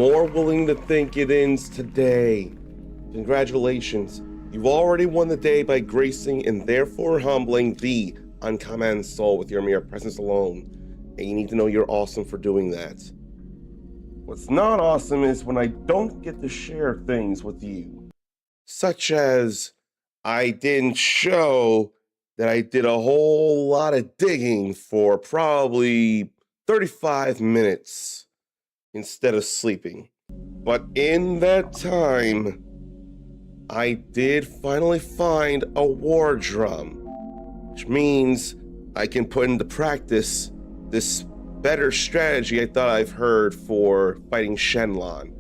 more willing to think it ends today. Congratulations. You've already won the day by gracing and therefore humbling the uncommon soul with your mere presence alone. And you need to know you're awesome for doing that. What's not awesome is when I don't get to share things with you. Such as I didn't show that I did a whole lot of digging for probably 35 minutes instead of sleeping. But in that time, I did finally find a war drum, which means I can put into practice this better strategy I thought I've heard for fighting Xenlon,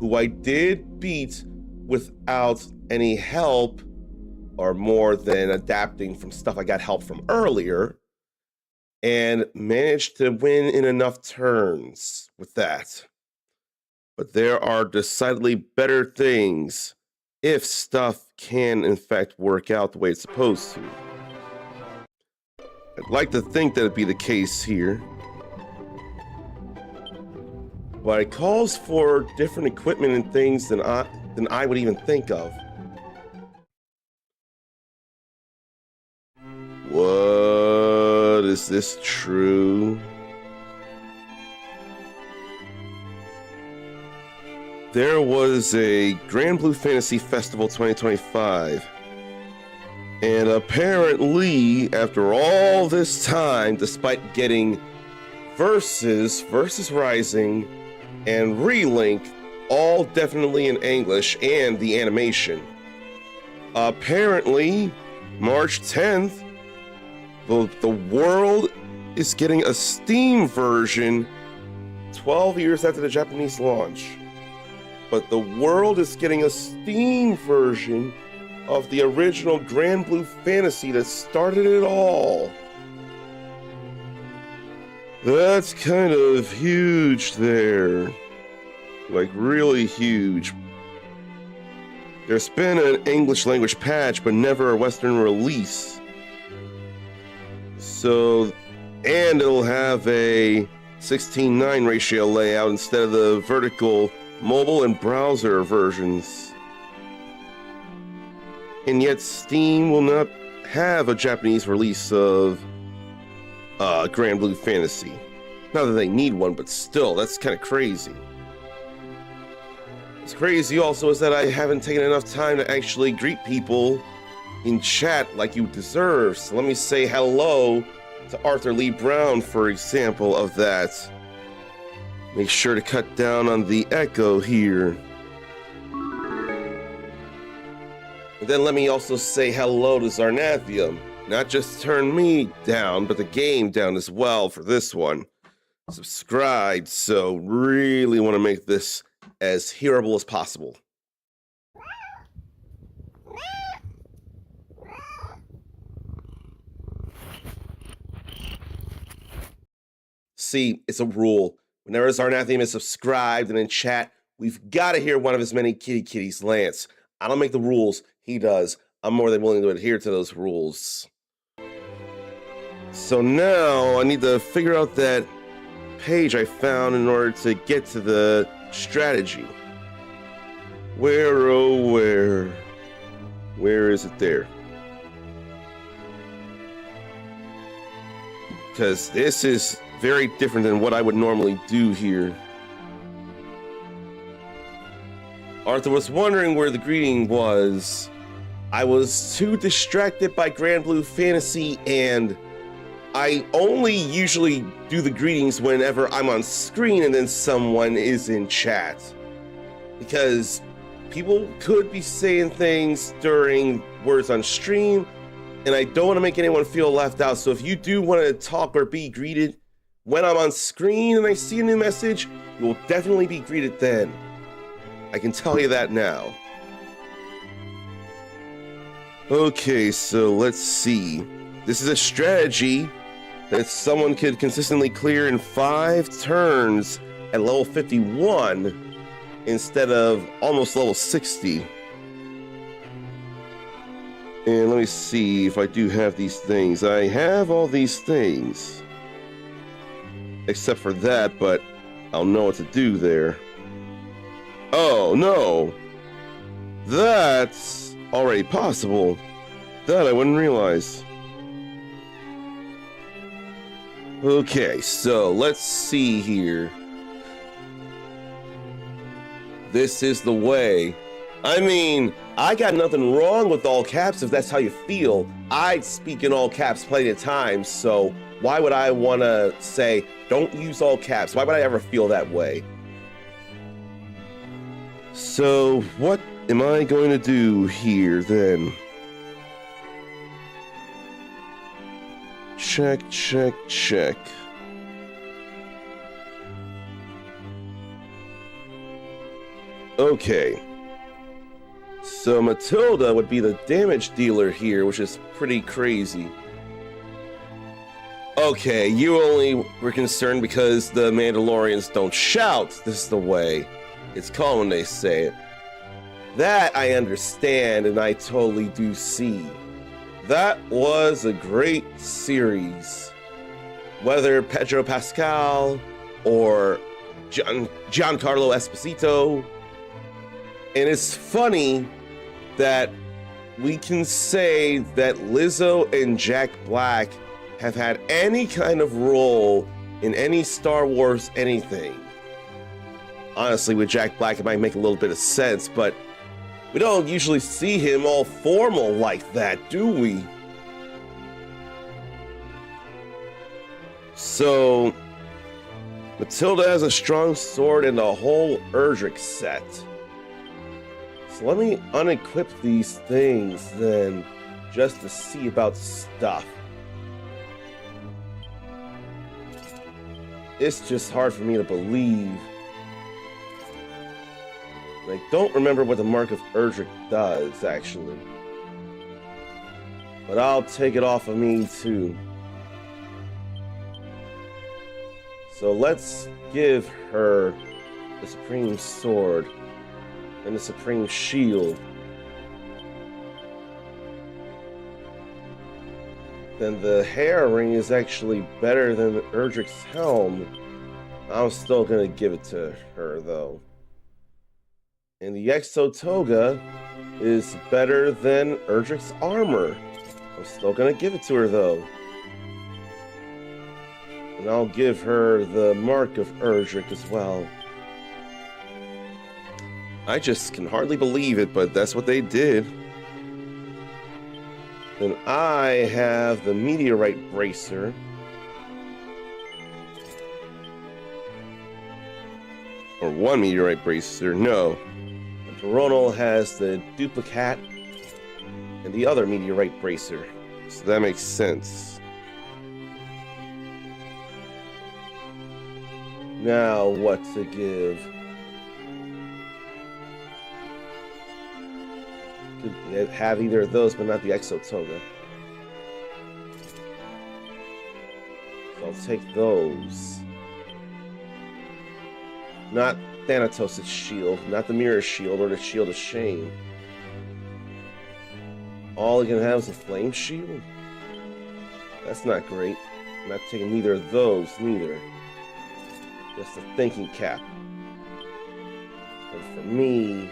who I did beat without any help, or more than adapting from stuff I got help from earlier, and managed to win in enough turns with that. But there are decidedly better things if stuff can in fact work out the way it's supposed to. I'd like to think that it'd be the case here, but it calls for different equipment and things than I would even think of. What? Is this true? There was a Grand Blue Fantasy Festival 2025, and apparently, after all this time, despite getting Versus Rising, and Relink, all definitely in English, and the animation, apparently, March 10th, the world is getting a Steam version 12 years after the Japanese launch. But the world is getting a Steam version of the original Grand Blue Fantasy that started it all. That's kind of huge there. Like, really huge. There's been an English language patch, but never a Western release. So, and it'll have a 16:9 ratio layout instead of the vertical mobile and browser versions. And yet Steam will not have a Japanese release of Grand Blue Fantasy. Not that they need one, but still, that's kind of crazy. What's crazy also is that I haven't taken enough time to actually greet people in chat like you deserve. So let me say hello to Arthur Lee Brown, for example, of that. Make sure to cut down on the echo here. And then let me also say hello to Zarnathium. Not just turn me down, but the game down as well for this one. Subscribed, so really want to make this as hearable as possible. See, it's a rule. Whenever Zarnathium is subscribed and in chat, we've got to hear one of his many kitties Lance. I don't make the rules, he does. I'm more than willing to adhere to those rules. So now I need to figure out that page I found in order to get to the strategy. Where, oh where? Where is it there? Because this is very different than what I would normally do here. Arthur was wondering where the greeting was. I was too distracted by Grand Blue Fantasy, and I only usually do the greetings whenever I'm on screen and then someone is in chat. Because people could be saying things during words on stream, and I don't want to make anyone feel left out. So if you do want to talk or be greeted when I'm on screen and I see a new message, you will definitely be greeted then. I can tell you that now. Okay, so let's see. This is a strategy that someone could consistently clear in 5 turns at level 51 instead of almost level 60. And let me see if I do have these things. I have all these things. Except for that, but I'll know what to do there. Oh, no. That's already possible. That I wouldn't realize. Okay, so let's see here. This is the way. I mean, I got nothing wrong with all caps if that's how you feel. I speak in all caps plenty of times, so why would I want to say, don't use all caps? Why would I ever feel that way? So, what am I going to do here then? Check, check, check. Okay. So Matilda would be the damage dealer here, which is pretty crazy. Okay, you only were concerned because the Mandalorians don't shout. This is the way it's called when they say it. That I understand, and I totally do see. That was a great series. Whether Pedro Pascal or Giancarlo Esposito. And it's funny that we can say that Lizzo and Jack Black have had any kind of role in any Star Wars anything. Honestly, with Jack Black, it might make a little bit of sense, but we don't usually see him all formal like that, do we? So, Matilda has a strong sword and a whole ERDRICK set. So let me unequip these things then, just to see about stuff. It's just hard for me to believe. I don't remember what the Mark of ERDRICK does, actually. But I'll take it off of me, too. So let's give her the Supreme Sword and the Supreme Shield. Then the hair ring is actually better than ERDRICK's helm. I'm still gonna give it to her, though. And the Exo Toga is better than ERDRICK's armor. I'm still gonna give it to her, though. And I'll give her the Mark of ERDRICK as well. I just can hardly believe it, but that's what they did. Then I have the Meteorite Bracer. Or one Meteorite Bracer, no. And Peronal has the Duplicat and the other Meteorite Bracer. So that makes sense. Now what to give? Could have either of those, but not the Exo Toga. So I'll take those. Not Thanatos' shield, not the Mirror Shield or the Shield of Shame. All you can have is a Flame Shield? That's not great. I'm not taking neither of those, neither. Just a thinking cap. And for me,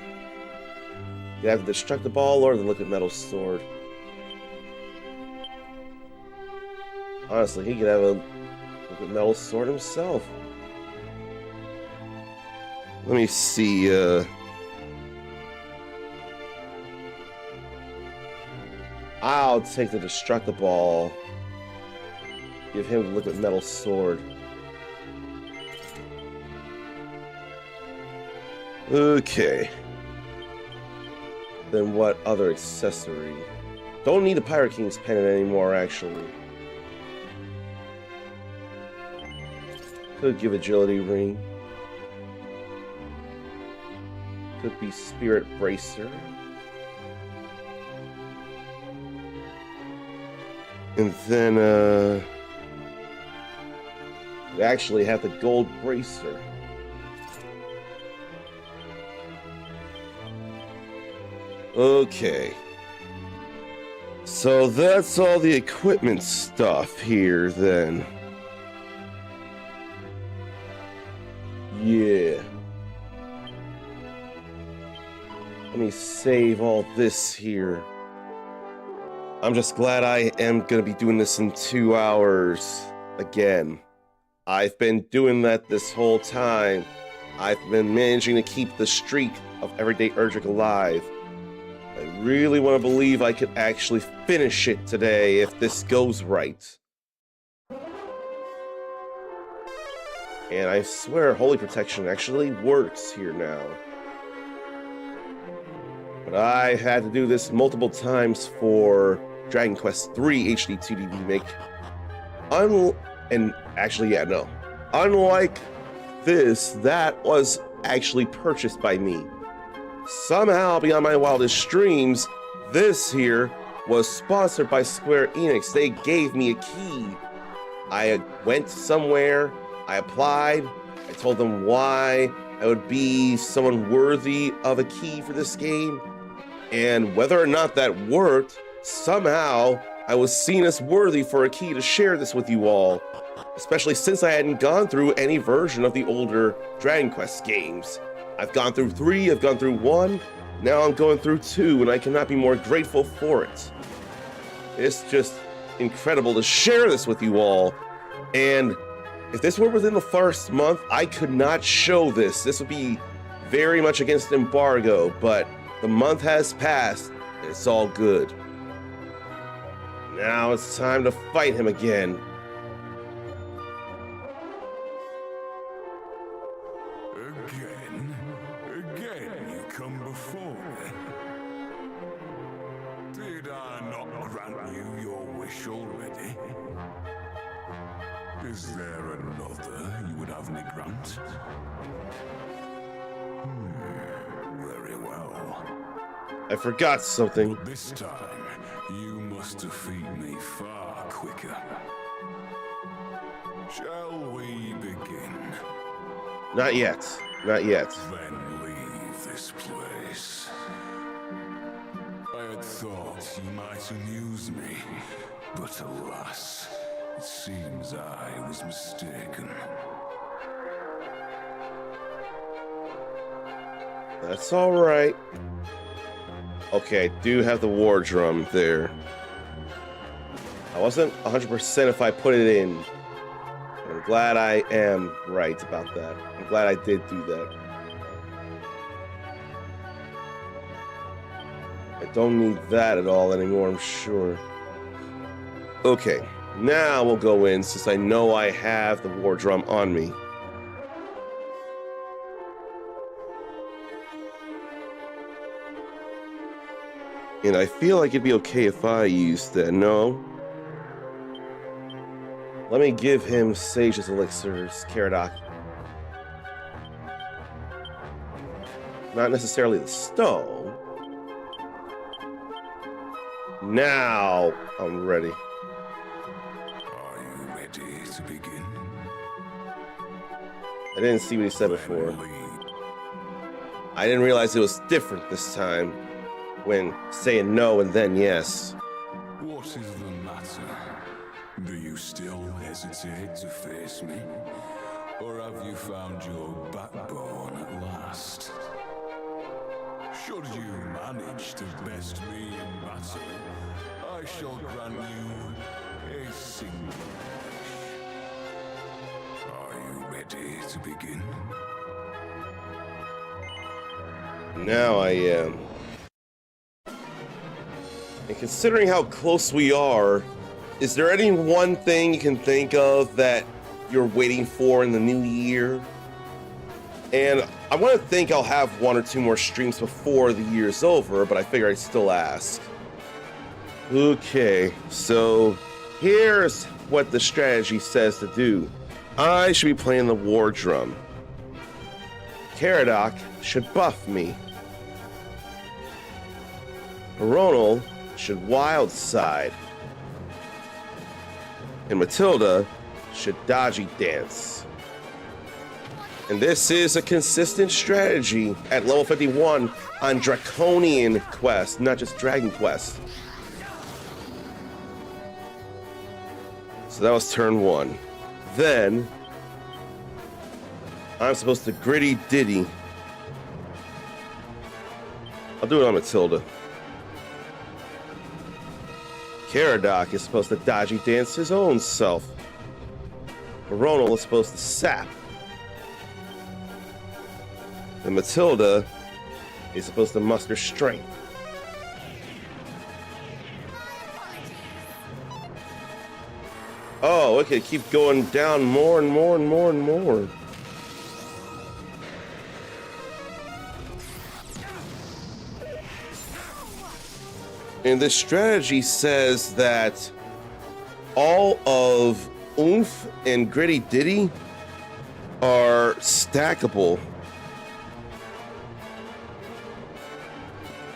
you have the Destructive Ball or the Liquid Metal Sword. Honestly, he could have a Liquid Metal Sword himself. Let me see, I'll take the Destructive Ball. Give him the Liquid Metal Sword. Okay. Then what other accessory? Don't need the Pirate King's Pendant anymore, actually. Could give Agility Ring. Could be Spirit Bracer. And then, we actually have the Gold Bracer. Okay. So that's all the equipment stuff here, then. Yeah. save all this here. I'm just glad I am going to be doing this in 2 hours again. I've been doing that this whole time. I've been managing to keep the streak of Everyday ERDRICK alive. I really want to believe I could actually finish it today if this goes right. And I swear Holy Protection actually works here now. But I had to do this multiple times for Dragon Quest III HD 2D Remake. Unlike this, that was actually purchased by me. Somehow, beyond my wildest dreams, this here was sponsored by Square Enix. They gave me a key. I went somewhere, I applied, I told them why I would be someone worthy of a key for this game, and whether or not that worked, somehow I was seen as worthy for a key to share this with you all, especially since I hadn't gone through any version of the older Dragon Quest games. I've gone through 3, I've gone through 1, now I'm going through 2, and I cannot be more grateful for it. It's just incredible to share this with you all, and if this were within the first month, I could not show this. This would be very much against embargo, but the month has passed, and it's all good. Now it's time to fight him again. Again you come before me. Did I not grant you your wish already? Is there another you would have me grant? Very well. I forgot something. But this time, you must defeat me far quicker. Shall we begin? Not yet. Not yet. Then leave this place. I had thought you might amuse me, but alas, it seems I was mistaken. That's all right. Okay, I do have the war drum there. I wasn't 100% if I put it in. I'm glad I am right about that. I'm glad I did do that. I don't need that at all anymore, I'm sure. Okay, now we'll go in since I know I have the war drum on me. And I feel like it'd be okay if I used that. No. Let me give him Sage's Elixirs, Caradoc. Not necessarily the stone. Now I'm ready. Are you ready to begin? I didn't see what he said before. I didn't realize it was different this time when saying no and then yes. What is the matter? Do you still hesitate to face me? Or have you found your backbone at last? Should you manage to best me in battle, I shall grant you a single wish. Are you ready to begin? Now I am. And considering how close we are, is there any one thing you can think of that you're waiting for in the new year? And I want to think I'll have 1 or 2 more streams before the year's over, but I figure I'd still ask. Okay, so here's what the strategy says to do. I should be playing the war drum. Caradoc should buff me. Baronal should wild side. And Matilda should dodgy dance. And this is a consistent strategy at level 51 on Draconian Quest, not just Dragon Quest. So that was turn 1. Then I'm supposed to gritty ditty. I'll do it on Matilda. Caradoc is supposed to dodgy dance his own self. Ronald is supposed to sap. And Matilda is supposed to muster strength. Oh, okay, keep going down more and more and more and more. And this strategy says that all of Oomph and Gritty Ditty are stackable.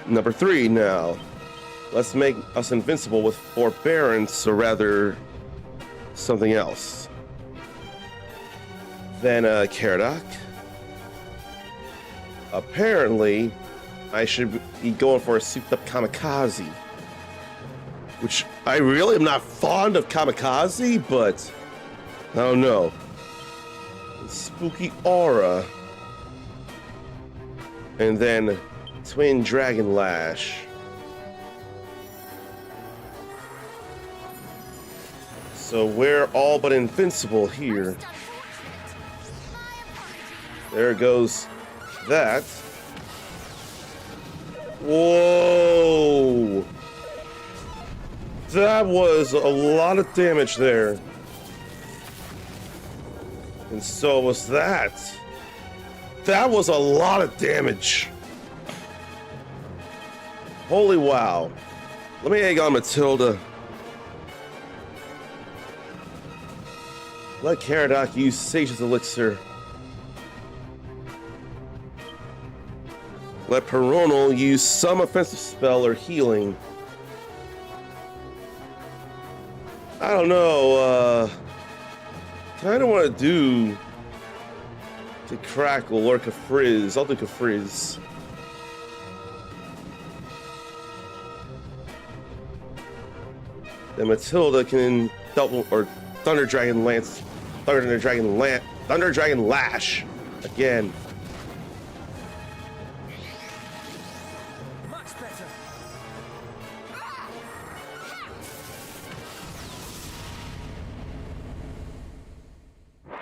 Number 3 now. Let's make us invincible with Forbearance, or rather something else. Then Caradoc. Apparently, I should be going for a souped up Kamikaze. Which I really am not fond of Kamikaze, but I don't know. Spooky Aura. And then Twin Dragon Lash. So we're all but invincible here. There goes that. Whoa! That was a lot of damage there. And so was that. That was a lot of damage. Holy wow. Let me egg on Matilda. Let Caradoc use Sage's Elixir. Let Peronal use some offensive spell or healing. I don't know, kind of want to do to Crackle or Kafrizz. I'll do Kafrizz. Then Matilda can double or Thunder Dragon Lash again. Much better.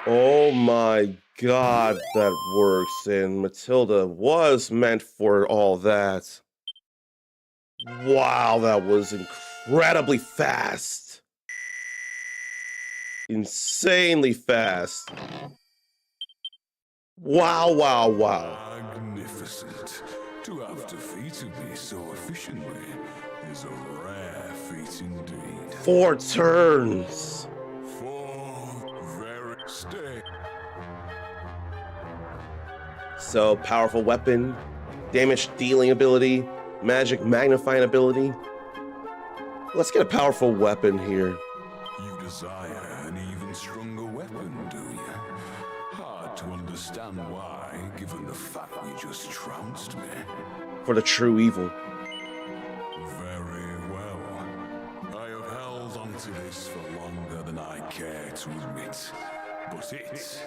Oh my god, that works. And Matilda was meant for all that. Wow, that was incredibly fast. Insanely fast. Wow, wow, wow. Magnificent. To have defeated me so efficiently is a rare feat indeed. 4 turns. 4 very stay. So, powerful weapon, damage dealing ability, magic magnifying ability. Let's get a powerful weapon here. You desire an even stronger weapon, do you? Hard to understand why, given the fact you just trounced me. For the true evil. Very well. I have held onto this for longer than I care to admit, but it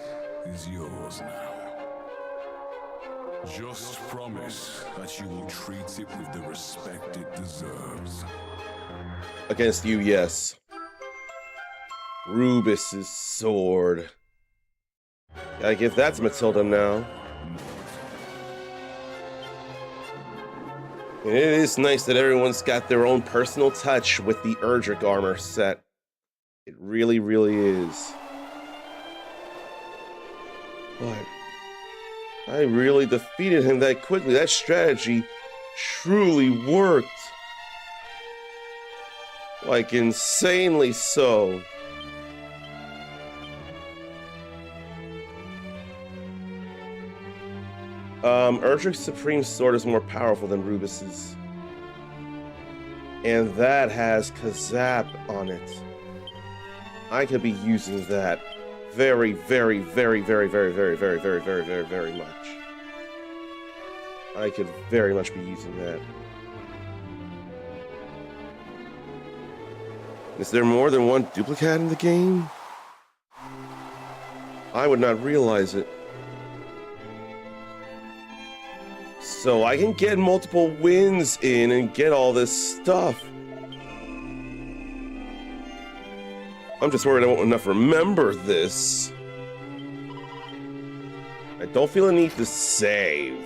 is yours now. Just promise that you will treat it with the respect it deserves. Against you, yes. Rubus's sword. Gotta give that to Matilda now. And it is nice that everyone's got their own personal touch with the ERDRICK armor set. It really, really is. But I really defeated him that quickly. That strategy truly worked. Like, insanely so. ERDRICK's Supreme Sword is more powerful than Rubus's. And that has Kazap on it. I could be using that very, very, very, very, very, very, very, very, very, very, very much. I could very much be using that. Is there more than one duplicate in the game? I would not realize it. so I can get multiple wins in and get all this stuff. I'm just worried I won't enough remember this. I don't feel a need to save.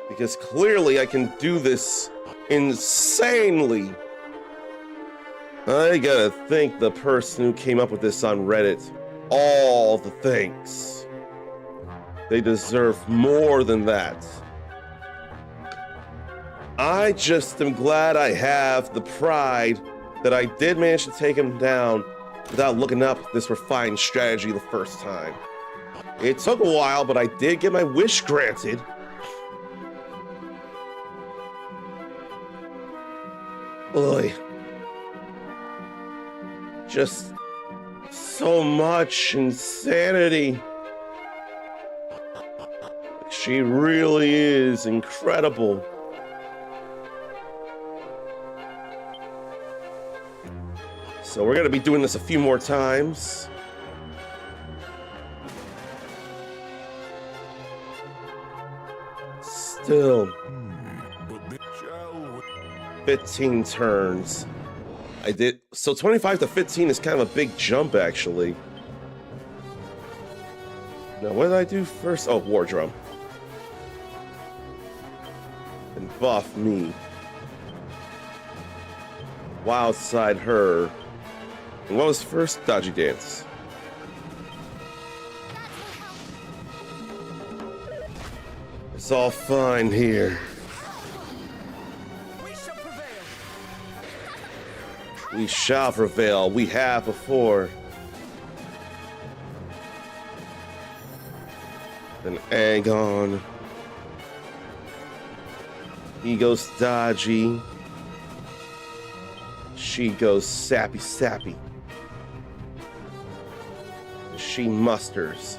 Because clearly I can do this insanely. I gotta thank the person who came up with this on Reddit. All the thanks. They deserve more than that. I just am glad I have the pride that I did manage to take him down without looking up this refined strategy the first time. It took a while, but I did get my wish granted. Boy. Just so much insanity. She really is incredible. So we're gonna be doing this a few more times. Still 15 turns. I did so 25 to 15 is kind of a big jump actually. Now what did I do first? Oh, war drum. And buff me. Wildside her. And what was first? Dodgy dance. It's all fine here. We shall prevail. We have before. Then Aegon. He goes dodgy. She goes sappy sappy. She musters.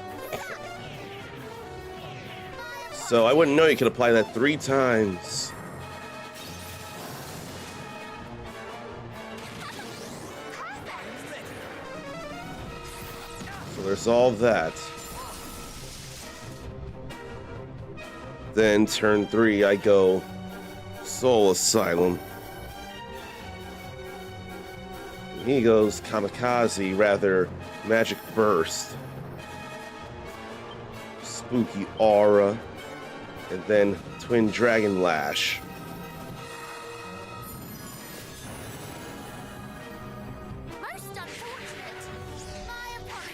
So I wouldn't know you could apply that 3 times. So there's all that. Then turn 3, I go Soul Asylum. He goes Kamikaze, rather Magic Burst. Spooky Aura. And then Twin Dragon Lash.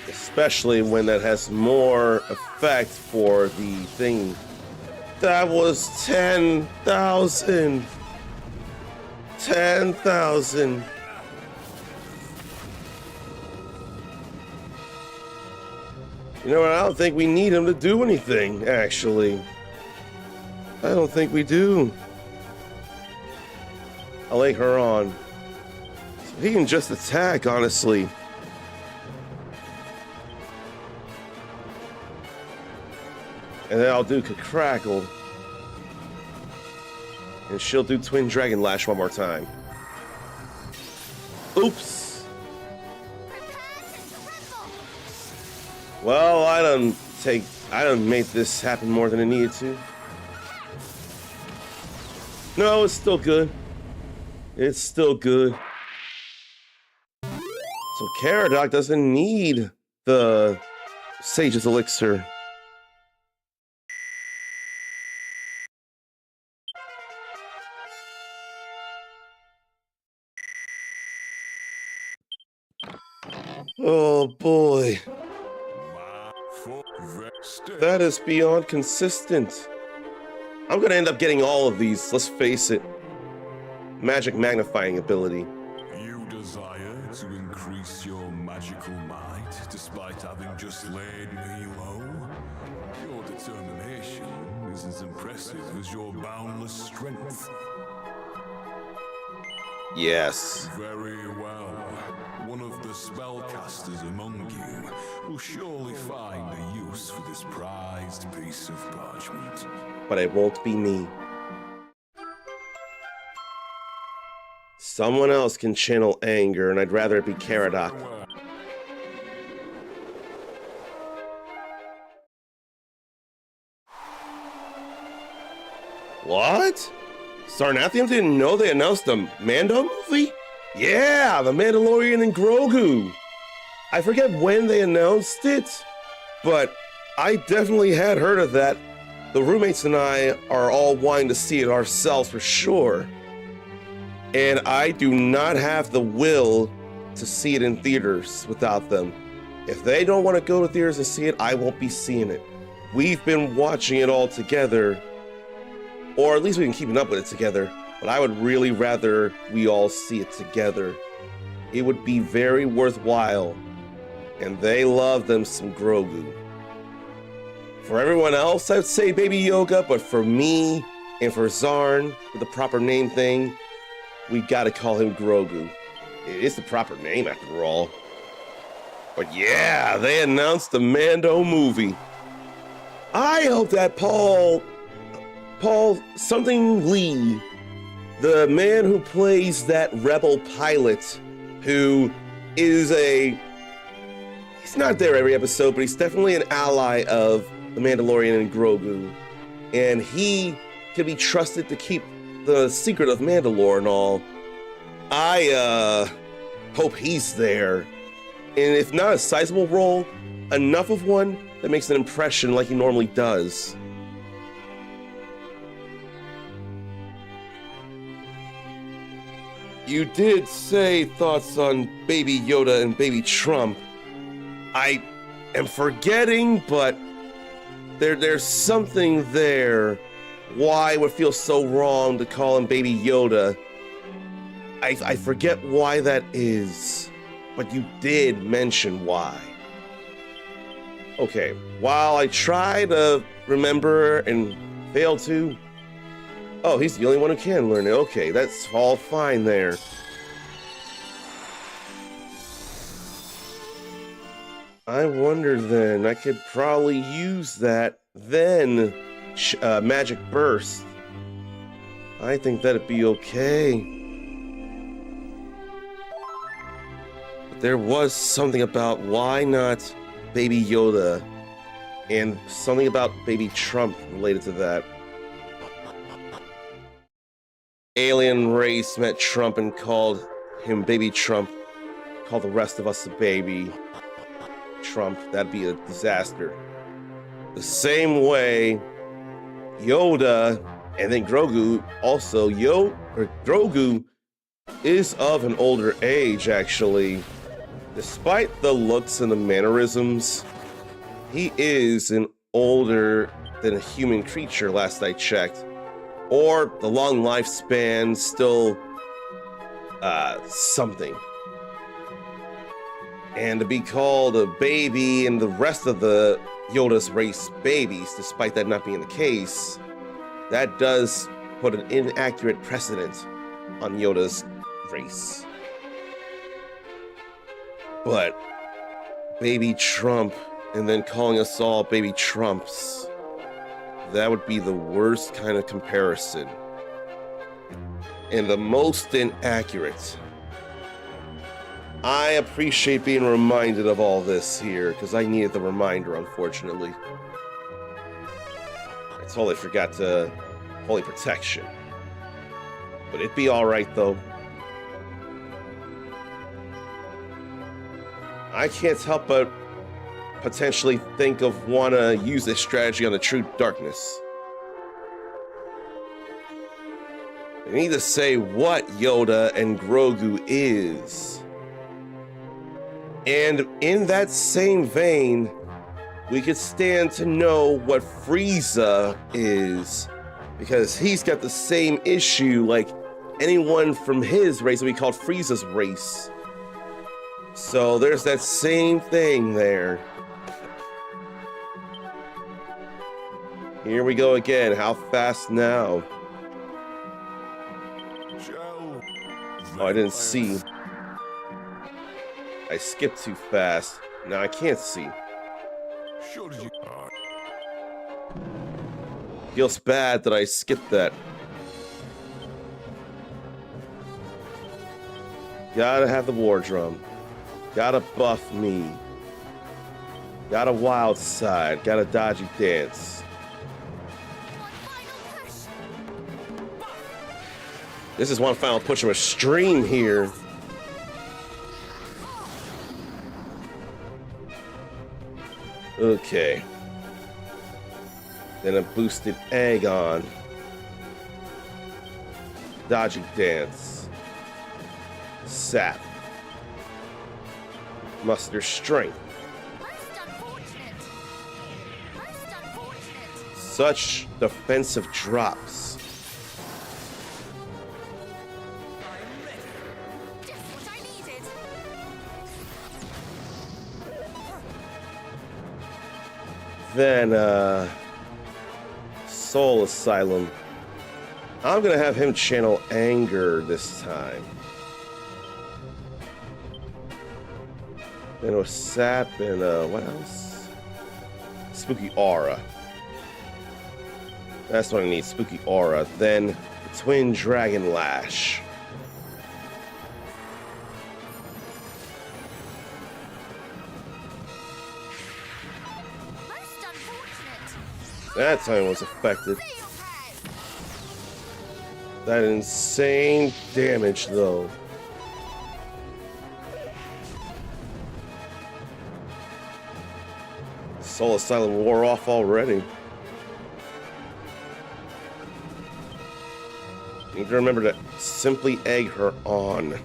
Especially when that has more effect for the thing. That was 10,000. 10,000. You know what? I don't think we need him to do anything, actually. I don't think we do. I'll egg her on. So he can just attack, honestly. And then I'll do Crackle. And she'll do Twin Dragon Lash one more time. Oops. Well, I done made this happen more than it needed to. No, it's still good. It's still good. So Caradoc doesn't need the Sage's Elixir. Oh boy. That is beyond consistent. I'm gonna end up getting all of these, let's face it. Magic magnifying ability. You desire to increase your magical might despite having just laid me low? Your determination is as impressive as your boundless strength. Yes. Very well. One of the spellcasters among you will surely find a use for this prized piece of parchment. But it won't be me. Someone else can channel anger, and I'd rather it be Caradoc. What? Sarnathians didn't know they announced the Mando movie? Yeah, The Mandalorian and Grogu. I forget when they announced it, but I definitely had heard of that. The roommates and I are all wanting to see it ourselves for sure. And I do not have the will to see it in theaters without them. If they don't want to go to theaters and see it, I won't be seeing it. We've been watching it all together, or at least we've been keeping up with it together, but I would really rather we all see it together. It would be very worthwhile, and they love them some Grogu. For everyone else, I'd say Baby Yoda, but for me and for Zarn, with the proper name thing, we gotta call him Grogu. It is the proper name after all. But yeah, they announced the Mando movie. I hope that Paul something Lee, the man who plays that rebel pilot, who is he's not there every episode, but he's definitely an ally of the Mandalorian and Grogu. And he can be trusted to keep the secret of Mandalore and all. I hope he's there. And if not a sizable role, enough of one that makes an impression like he normally does. You did say thoughts on Baby Yoda and Baby Trump. I am forgetting, but there's something there. Why it would feel so wrong to call him Baby Yoda. I forget why that is, but you did mention why. Okay, while I try to remember and fail to, oh, he's the only one who can learn it. Okay, that's all fine there. I wonder then, I could probably use that then, Magic Burst. I think that'd be okay. But there was something about why not Baby Yoda, and something about Baby Trump related to that. Alien race met Trump and called him Baby Trump, called the rest of us a baby Trump. That'd be a disaster. The same way Yoda and then Grogu also, Grogu is of an older age actually. Despite the looks and the mannerisms, he is an older than a human creature last I checked. Or the long lifespan still something. And to be called a baby and the rest of the Yoda's race babies, despite that not being the case, that does put an inaccurate precedent on Yoda's race. But Baby Trump and then calling us all Baby Trumps, that would be the worst kind of comparison and the most inaccurate. I appreciate being reminded of all this here because I needed the reminder, unfortunately. I totally forgot to Holy Protection, but it'd be all right though. I can't help but potentially think of want to use this strategy on the True Darkness. I need to say what Yoda and Grogu is. And in that same vein, we could stand to know what Frieza is, because he's got the same issue like anyone from his race that we called Frieza's race. So there's that same thing there. Here we go again. How fast now? Oh, I didn't see. I skipped too fast. Now I can't see. Feels bad that I skipped that. Gotta have the war drum. Gotta buff me. Got a wild side. Got a dodgy dance. This is one final push of a stream here. Okay. Then a boosted egg on. Dodgy dance. Sap. Muster strength. Such defensive drops. Then, Soul Asylum. I'm gonna have him channel anger this time. Then a sap and, what else? Spooky Aura. That's what I need, Spooky Aura. Then, the Twin Dragon Lash. That time was affected. That insane damage, though. Soul Asylum wore off already. You need to remember to simply egg her on.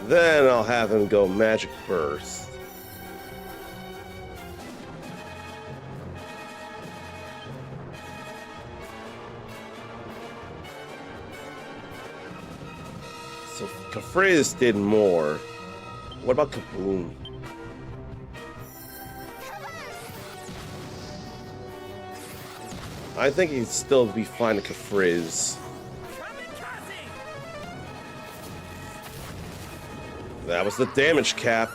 Then I'll have him go Magic Burst. So Kafriz did more. What about Kaboom? I think he'd still be fine to Kafriz. That was the damage cap.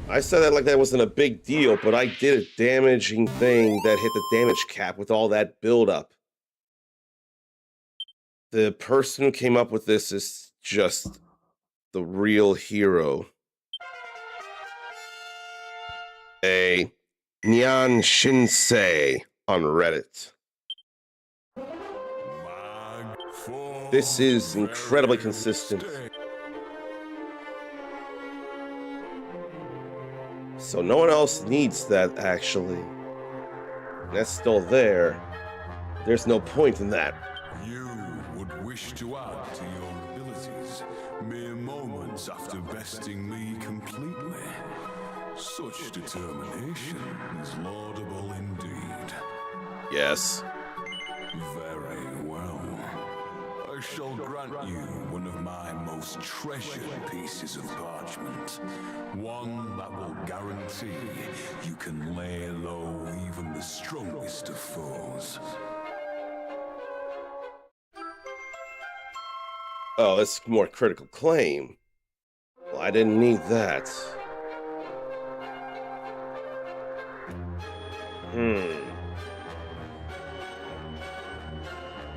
I said that like that wasn't a big deal, but I did a damaging thing that hit the damage cap with all that buildup. The person who came up with this is just the real hero. A Nyan Shinsei on Reddit. This is incredibly consistent. So no one else needs that, actually. That's still there. There's no point in that. You would wish to add to your abilities mere moments after besting me completely. Such determination is laudable indeed. Yes. Very well. I shall grant you one of my most treasured pieces of parchment. One that will guarantee you can lay low even the strongest of foes. Oh, that's more critical claim. Well, I didn't need that.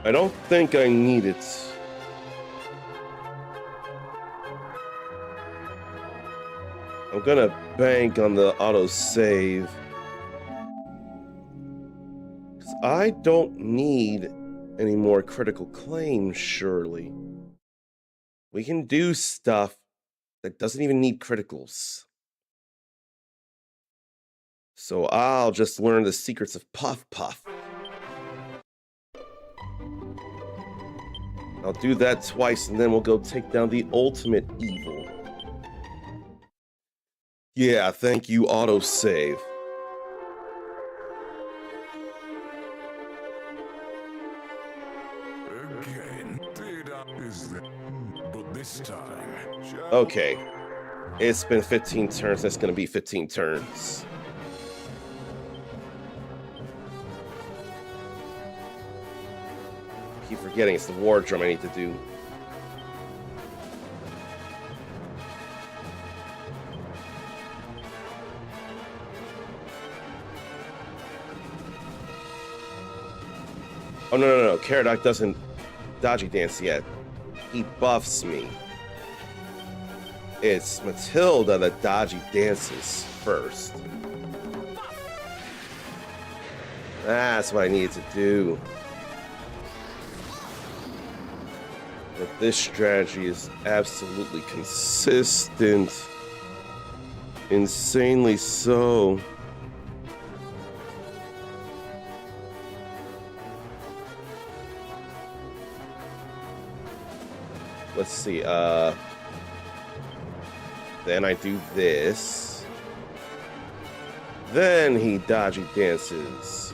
I don't think I need it. I'm gonna bank on the autosave. 'Cause I don't need any more critical claims, surely. We can do stuff that doesn't even need criticals. So I'll just learn the secrets of Puff Puff. I'll do that twice and then we'll go take down the ultimate evil. Yeah, thank you, autosave. Again, but this time. Okay. It's been 15 turns, that's gonna be 15 turns. Keep forgetting it's the war drum I need to do. Oh, no. Caradoc doesn't dodgy dance yet. He buffs me. It's Matilda that dodgy dances first. That's what I needed to do. But this strategy is absolutely consistent. Insanely so. Let's see, then I do this. Then he dodgy dances.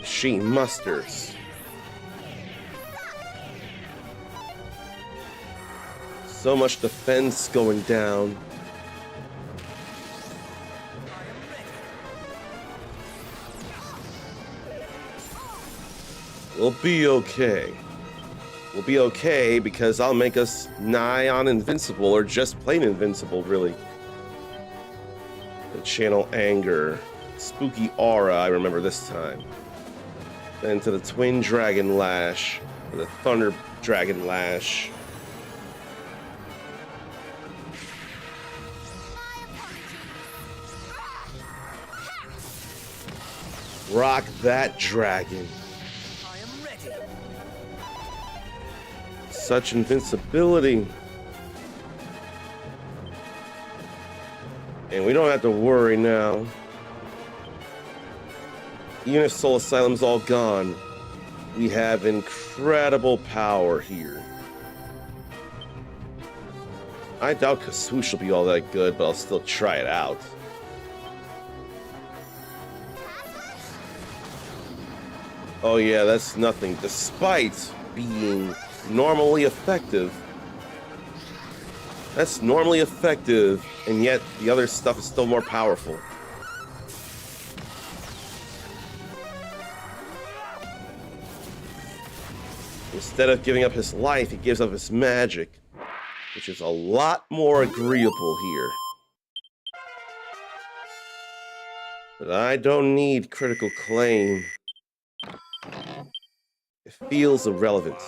She musters. So much defense going down. We'll be okay. We'll be okay because I'll make us nigh on invincible, or just plain invincible, really. The channel anger. Spooky aura, I remember this time. Then to the twin dragon lash. Or the thunder dragon lash. Rock that dragon. Such invincibility. And we don't have to worry now. Even if Soul Asylum's all gone, we have incredible power here. I doubt Kaswoosh will be all that good, but I'll still try it out. Oh yeah, that's nothing. Despite being normally effective. That's normally effective, and yet the other stuff is still more powerful. Instead of giving up his life, he gives up his magic, which is a lot more agreeable here. But I don't need critical claim. It feels irrelevant.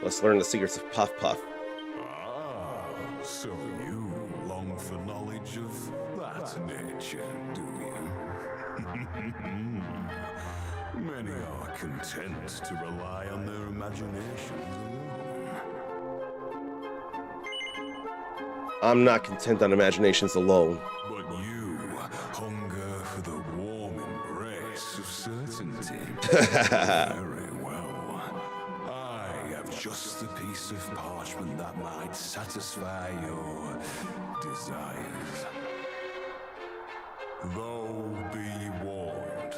Let's learn the secrets of Puff Puff. Ah, so you long for knowledge of that nature, do you? Many are content to rely on their imaginations alone. I'm not content on imaginations alone. But you hunger for the warm embrace of certainty. Very well. I have just the piece of parchment that might satisfy your desires. Though be warned,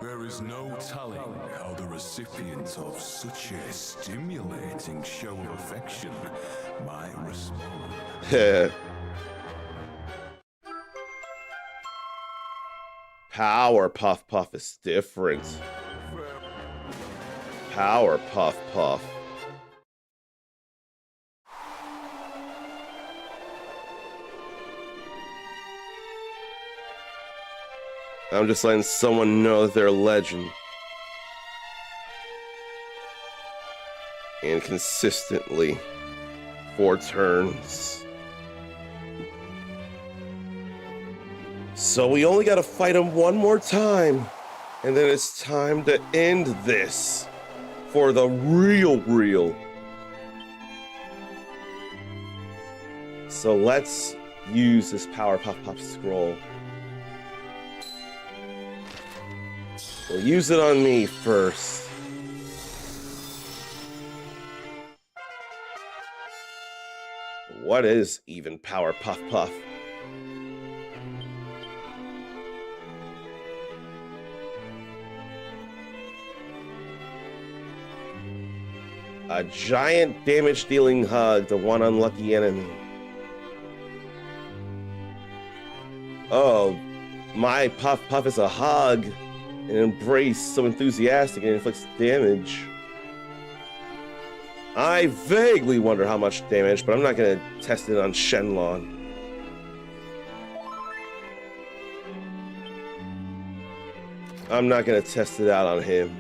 there is no telling how the recipient of such a stimulating show of affection might respond. Power Puff Puff is different. Power Puff Puff. I'm just letting someone know that they're a legend. And consistently. 4 turns. So we only gotta fight him one more time. And then it's time to end this. For the real. So let's use this Power Puff Puff scroll. We'll use it on me first. What is even Power Puff Puff? A giant damage-dealing hug to one unlucky enemy. Oh, my Puff Puff is a hug. An embrace so enthusiastic and inflicts damage. I vaguely wonder how much damage, but I'm not going to test it on Xenlon. I'm not going to test it out on him.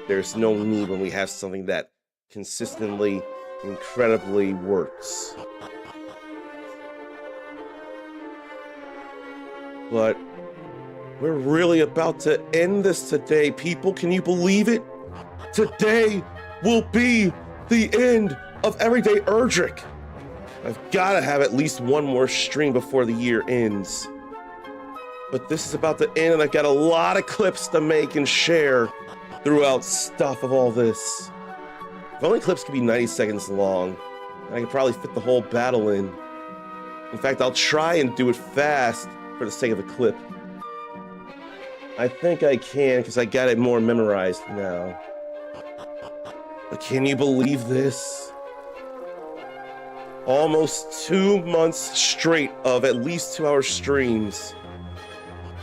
There's no need when we have something that consistently, incredibly works. But we're really about to end this today, people. Can you believe it? Today will be the end of Everyday ERDRICK. I've got to have at least one more stream before the year ends. But this is about to end, and I've got a lot of clips to make and share throughout stuff of all this. If only clips could be 90 seconds long, I could probably fit the whole battle in. In fact, I'll try and do it fast for the sake of the clip. I think I can, because I got it more memorized now. But can you believe this? Almost 2 months straight of at least 2-hour streams.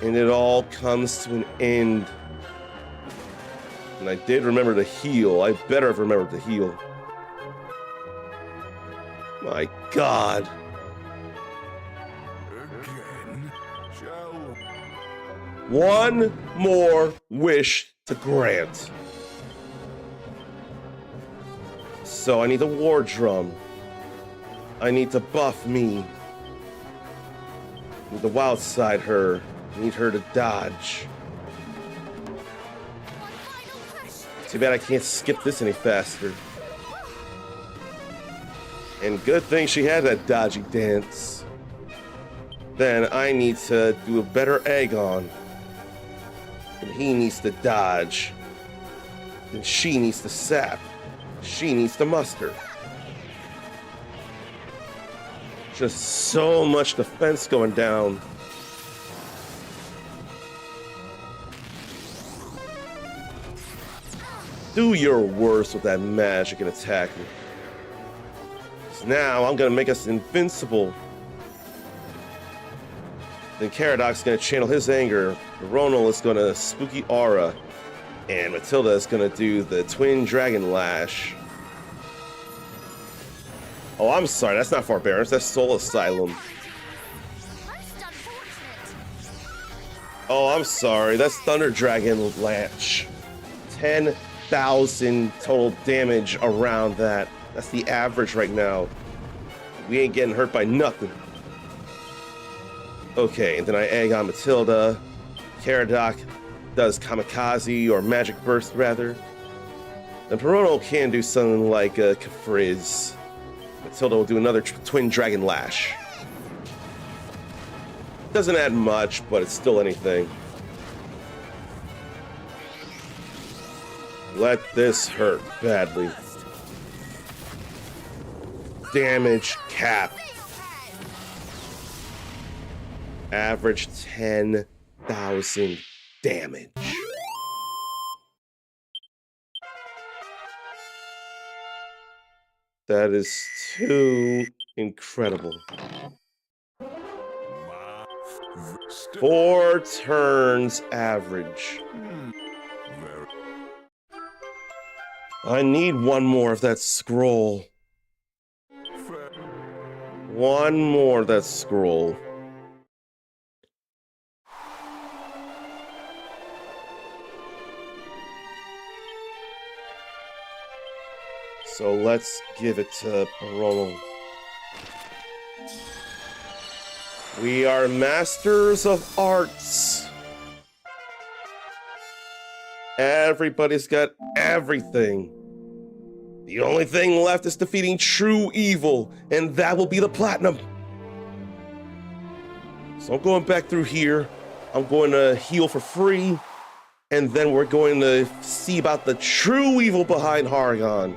And it all comes to an end. And I did remember to heal. I better have remembered to heal. My God. Again, shall One more wish to grant. So I need the war drum. I need to buff me. I need to wild side her. I need her to dodge. Too bad I can't skip this any faster. And good thing she had that dodgy dance. Then I need to do a better Aegon. And he needs to dodge. And she needs to sap. She needs to muster. Just so much defense going down. Do your worst with that magic and attack me. 'Cause now I'm gonna make us invincible. Then Caradoc's gonna channel his anger. Ronald is gonna spooky aura. And Matilda is gonna do the twin dragon lash. Oh, I'm sorry, that's not Forbearance, that's Soul Asylum. Oh, I'm sorry, that's Thunder Dragon Lash. 10,000 total damage around that. That's the average right now. We ain't getting hurt by nothing. Okay, and then I egg on Matilda. Caradoc does Kamikaze, or Magic Burst rather. Then Perono can do something like Capriz. Matilda will do another Twin Dragon Lash. Doesn't add much, but it's still anything. Let this hurt badly. Damage cap. Average 10,000 damage. That is too incredible. 4 turns average. I need one more of that scroll. One more of that scroll. So let's give it to Perono. We are masters of arts. Everybody's got everything. The only thing left is defeating true evil, and that will be the platinum. So I'm going back through here. I'm going to heal for free, and then we're going to see about the true evil behind Hargon.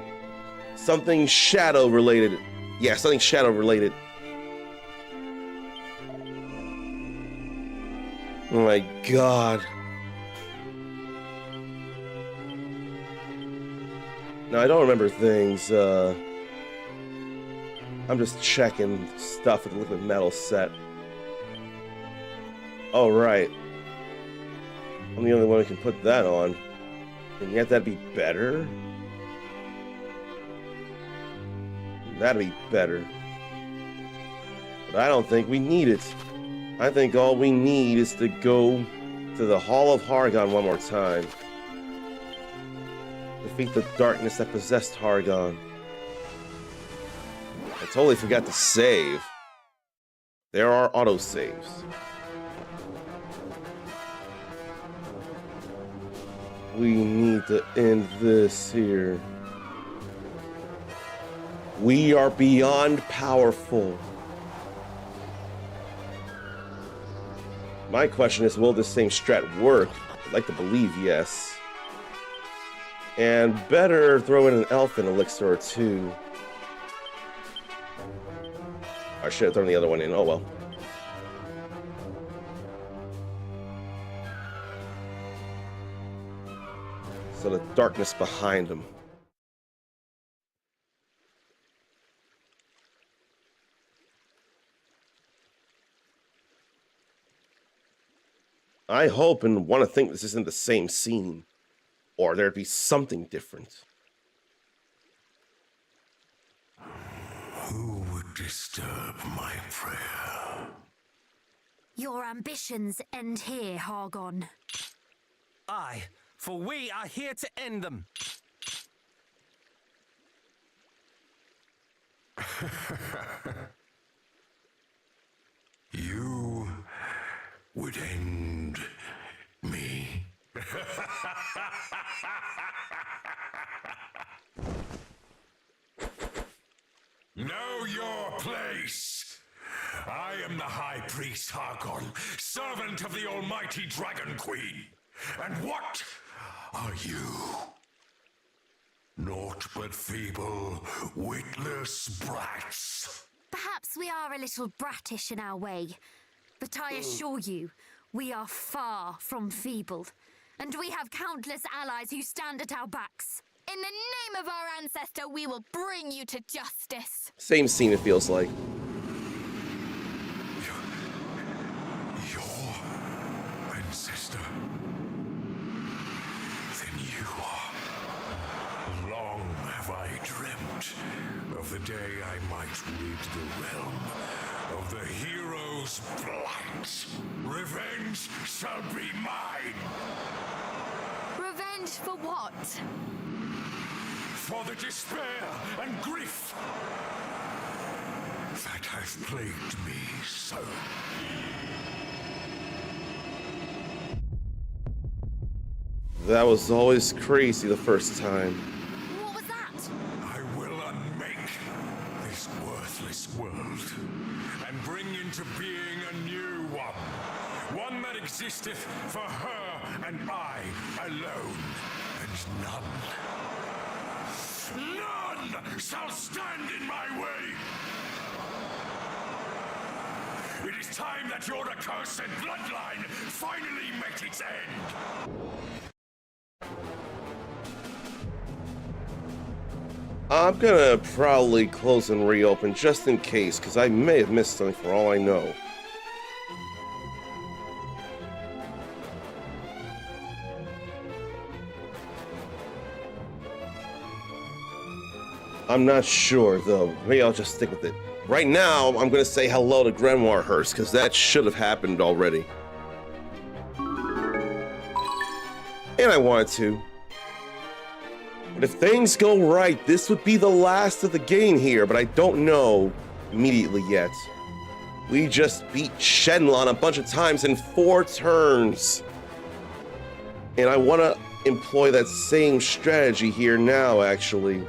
Something shadow related. Yeah, something shadow related. Oh my God. No, I don't remember things. I'm just checking stuff with the liquid metal set. Oh, right. I'm the only one who can put that on. And yet that'd be better? That'd be better. But I don't think we need it. I think all we need is to go to the Hall of Hargon one more time. Defeat the darkness that possessed Hargon. I totally forgot to save. There are autosaves. We need to end this here. We are beyond powerful. My question is, will this same strat work? I'd like to believe yes. And better throw in an elfin elixir or two. I should have thrown the other one in. Oh well. So the darkness behind him. I hope and want to think this isn't the same scene, or there'd be something different. Who would disturb my prayer? Your ambitions end here, Hargon. Aye, for we are here to end them. You would end me. Know your place. I am the High Priest Hargon, servant of the Almighty Dragon Queen. And what are you? Naught but feeble, witless brats. Perhaps we are a little bratish in our way, but I assure you, we are far from feeble, and we have countless allies who stand at our backs. In the name of our ancestor, we will bring you to justice. Same scene, it feels like. Your ancestor? Then you are. Long have I dreamt of the day I might rid the realm of the hero's blight. Revenge shall be mine. Revenge for what? For the despair and grief that has plagued me so. That was always crazy the first time. What was that? I will unmake this worthless world and bring into being a new one that existeth for her and I alone, and none shall stand in my way. It is time that your accursed bloodline finally met its end. I'm gonna probably close and reopen just in case, because I may have missed something for all I know. I'm not sure, though. Maybe I'll just stick with it. Right now, I'm gonna say hello to Grimoire Hearst, because that should have happened already. And I wanted to. But if things go right, this would be the last of the game here, but I don't know immediately yet. We just beat Xenlon a bunch of times in 4 turns. And I want to employ that same strategy here now, actually.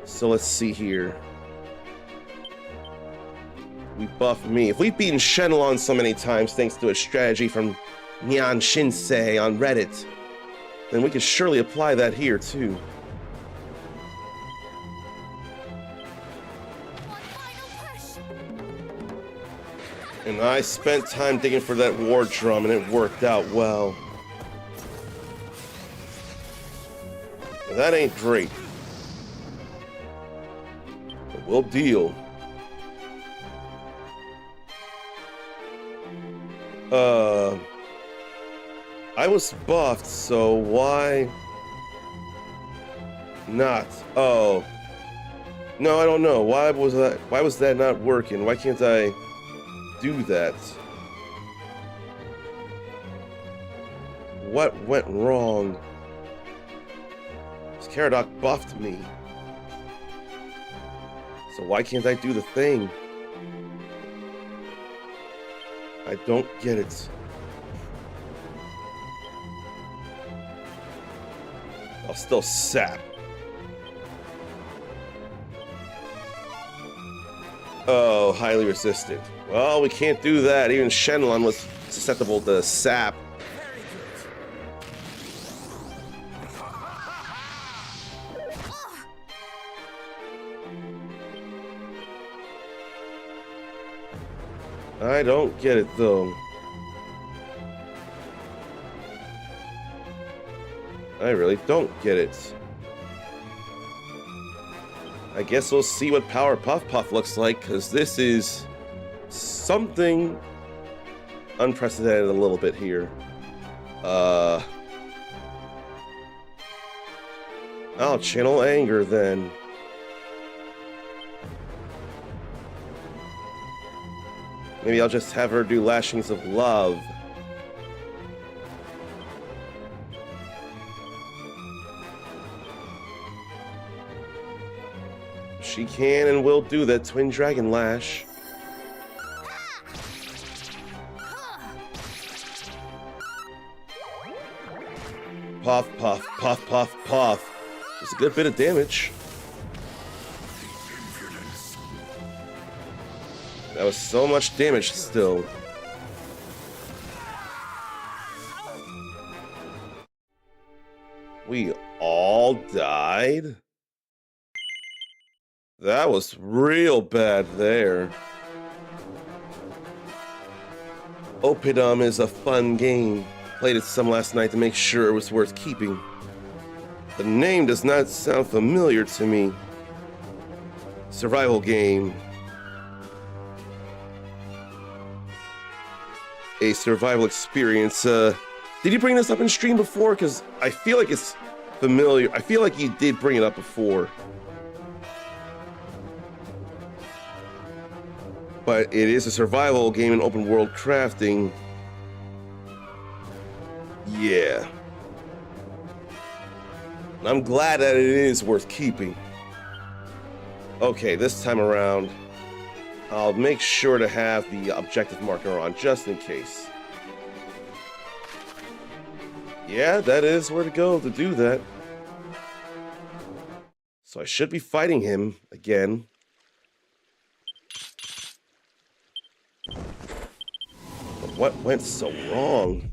So let's see here. We buff me. If we've beaten Xenlon so many times thanks to a strategy from Nyan Shinsei on Reddit, then we could surely apply that here too. One final push. And I spent time digging for that war drum and it worked out well. But that ain't great. But we'll deal. I was buffed, so why not? Oh. No, I don't know. Why was that not working? Why can't I do that? What went wrong? This Caradoc buffed me. So why can't I do the thing? I don't get it. Oh, still sap. Oh, highly resistant. Well, we can't do that. Even Xenlon was susceptible to sap. I don't get it, though. I really don't get it. I guess we'll see what Power Puff Puff looks like, because this is something unprecedented a little bit here. I'll channel anger then. Maybe I'll just have her do lashings of love. She can and will do that Twin Dragon Lash. Puff, puff, puff, puff, puff. It's a good bit of damage. That was so much damage still. We all died? That was real bad there. Opidum is a fun game. Played it some last night to make sure it was worth keeping. The name does not sound familiar to me. Survival game. A survival experience. Did you bring this up in stream before? Because I feel like it's familiar. I feel like you did bring it up before. But it is a survival game in open world crafting. Yeah. I'm glad that it is worth keeping. Okay, this time around, I'll make sure to have the objective marker on just in case. Yeah, that is where to go to do that. So I should be fighting him again. But what went so wrong?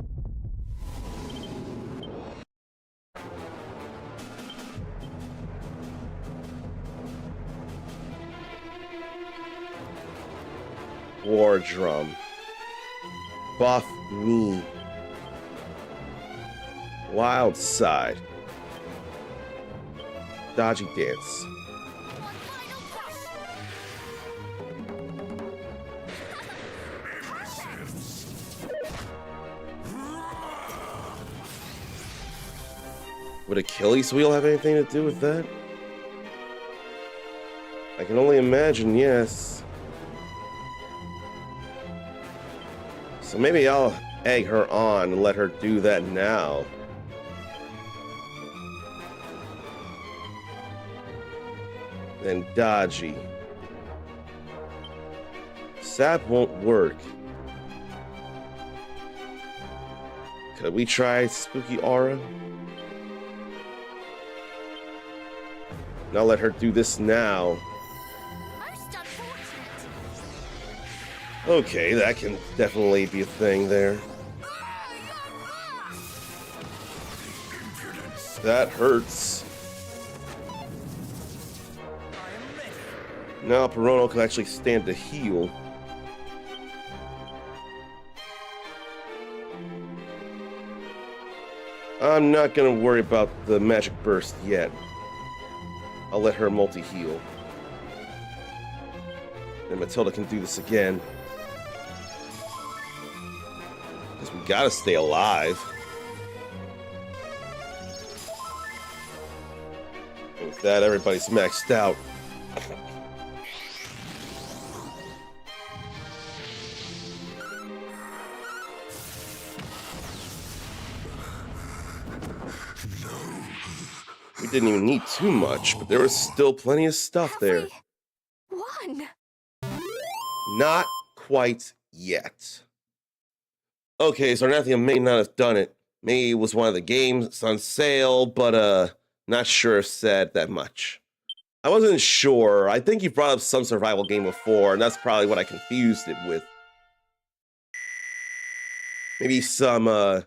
War drum. Buff me. Wild side. Dodgy dance. Would Achilles wheel have anything to do with that? I can only imagine, yes. So maybe I'll egg her on and let her do that now. Then dodgy. Sap won't work. Could we try Spooky Aura? And I'll let her do this now. Okay, that can definitely be a thing there. That hurts. Now Perono can actually stand to heal. I'm not gonna worry about the magic burst yet. I'll let her multi-heal. And Matilda can do this again. Because we gotta stay alive. And with that, everybody's maxed out. We didn't even need too much, but there was still plenty of stuff there. Won. Not quite yet. Okay, so Arnathia may not have done it. Maybe it was one of the games, it's on sale, but Not sure if said that much. I wasn't sure. I think you brought up some survival game before, and that's probably what I confused it with. Maybe some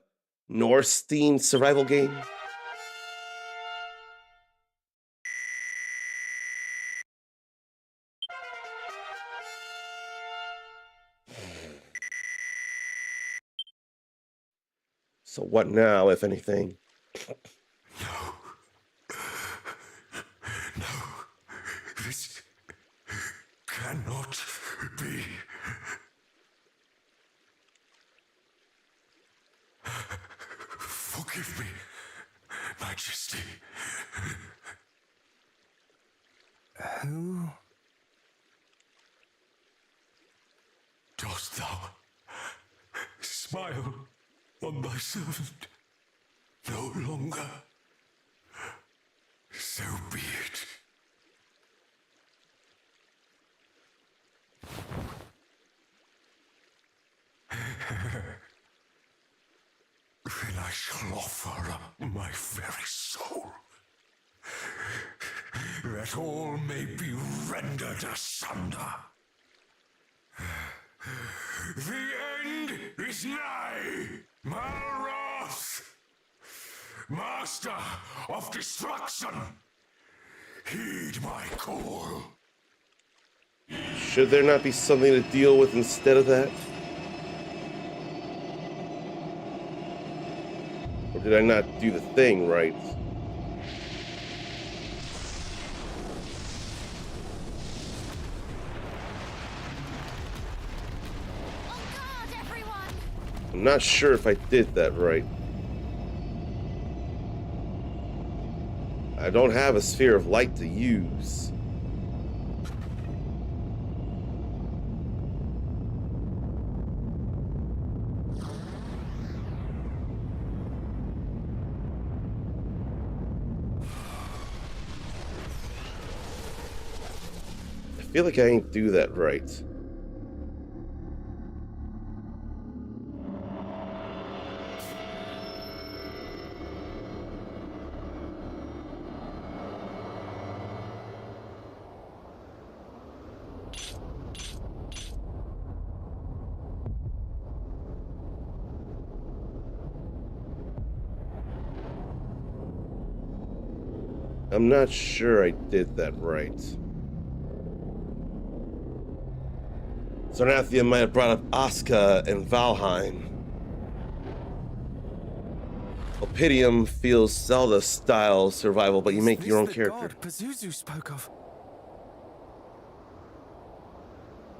Norse-themed survival game? So what now, if anything? No, this cannot be. Forgive me, Majesty. Who? Dost thou smile on thy servant no longer? So be it. Then I shall offer up my very soul, that all may be rendered asunder. The end is nigh, Malroth, Master of Destruction. Heed my call. Should there not be something to deal with instead of that? Or did I not do the thing right? On guard, everyone! I'm not sure if I did that right. I don't have a sphere of light to use. I feel like I ain't do that right. I'm not sure I did that right. Zarnathia might have brought up Asuka and Valheim. Opidium feels Zelda-style survival, but you make your own character. God Pazuzu spoke of.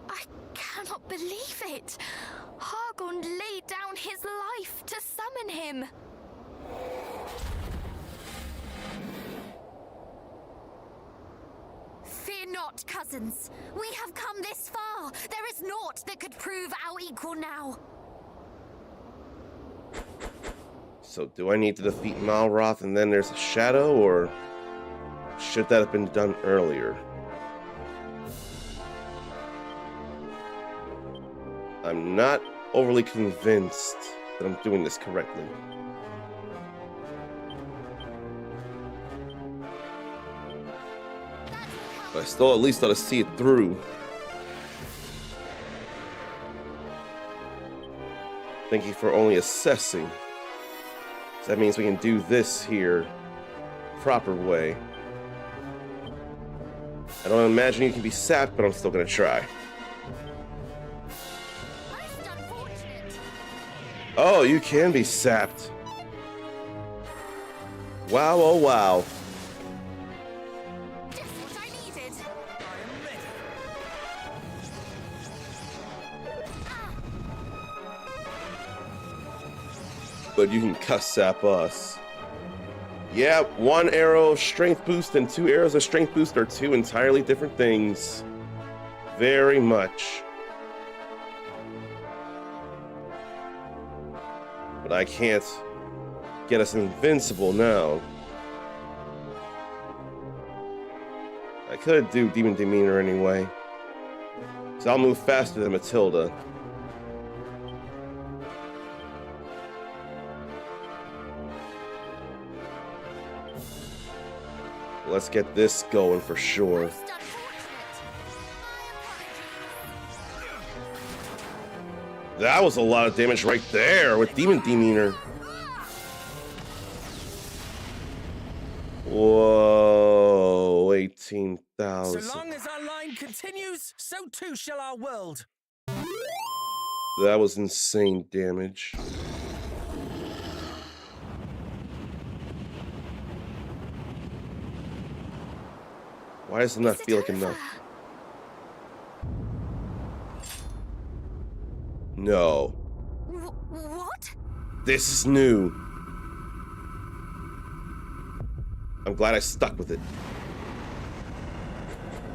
I cannot believe it. Hargon laid down his life to summon him. Fear not, cousins. We have come this far. There is naught that could prove our equal now. So do I need to defeat Malroth and then there's a shadow, or should that have been done earlier? I'm not overly convinced that I'm doing this correctly. But I still at least ought to see it through. Thank you for only assessing. So that means we can do this here proper way. I don't imagine you can be sapped, but I'm still gonna try. Most unfortunate. Oh, you can be sapped. Wow, oh wow. Just what I needed. But you can cuss sap us. Yeah, 1 arrow strength boost and 2 arrows of strength boost are 2 entirely different things. Very much. But I can't get us invincible now. I could do Demon Demeanor anyway. So I'll move faster than Matilda. Let's get this going for sure. Most unfortunate. My That was a lot of damage right there with Demon Demeanor. Whoa, 18,000. So long as our line continues, so too shall our world. That was insane damage. Why does it not feel like enough? No. What? This is new. I'm glad I stuck with it.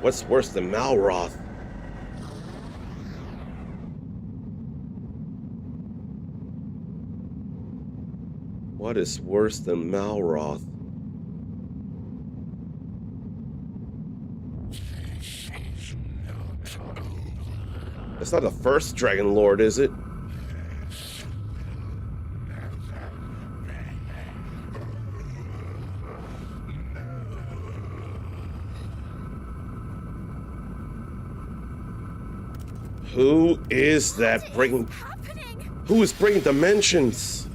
What's worse than Malroth? What is worse than Malroth? It's not the first Dragon Lord, is it? Who is that breaking? Who is breaking dimensions?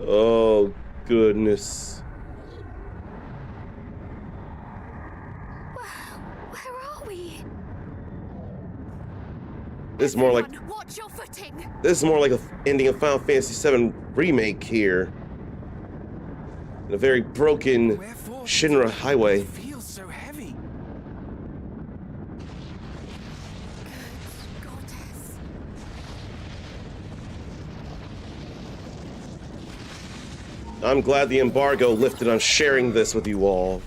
Oh, goodness. Where are we? This is more like Watch your footing. this is more like a ending of Final Fantasy VII remake here. In a very broken Wherefore Shinra highway. it feels so heavy. Goddess. I'm glad the embargo lifted on sharing this with you all.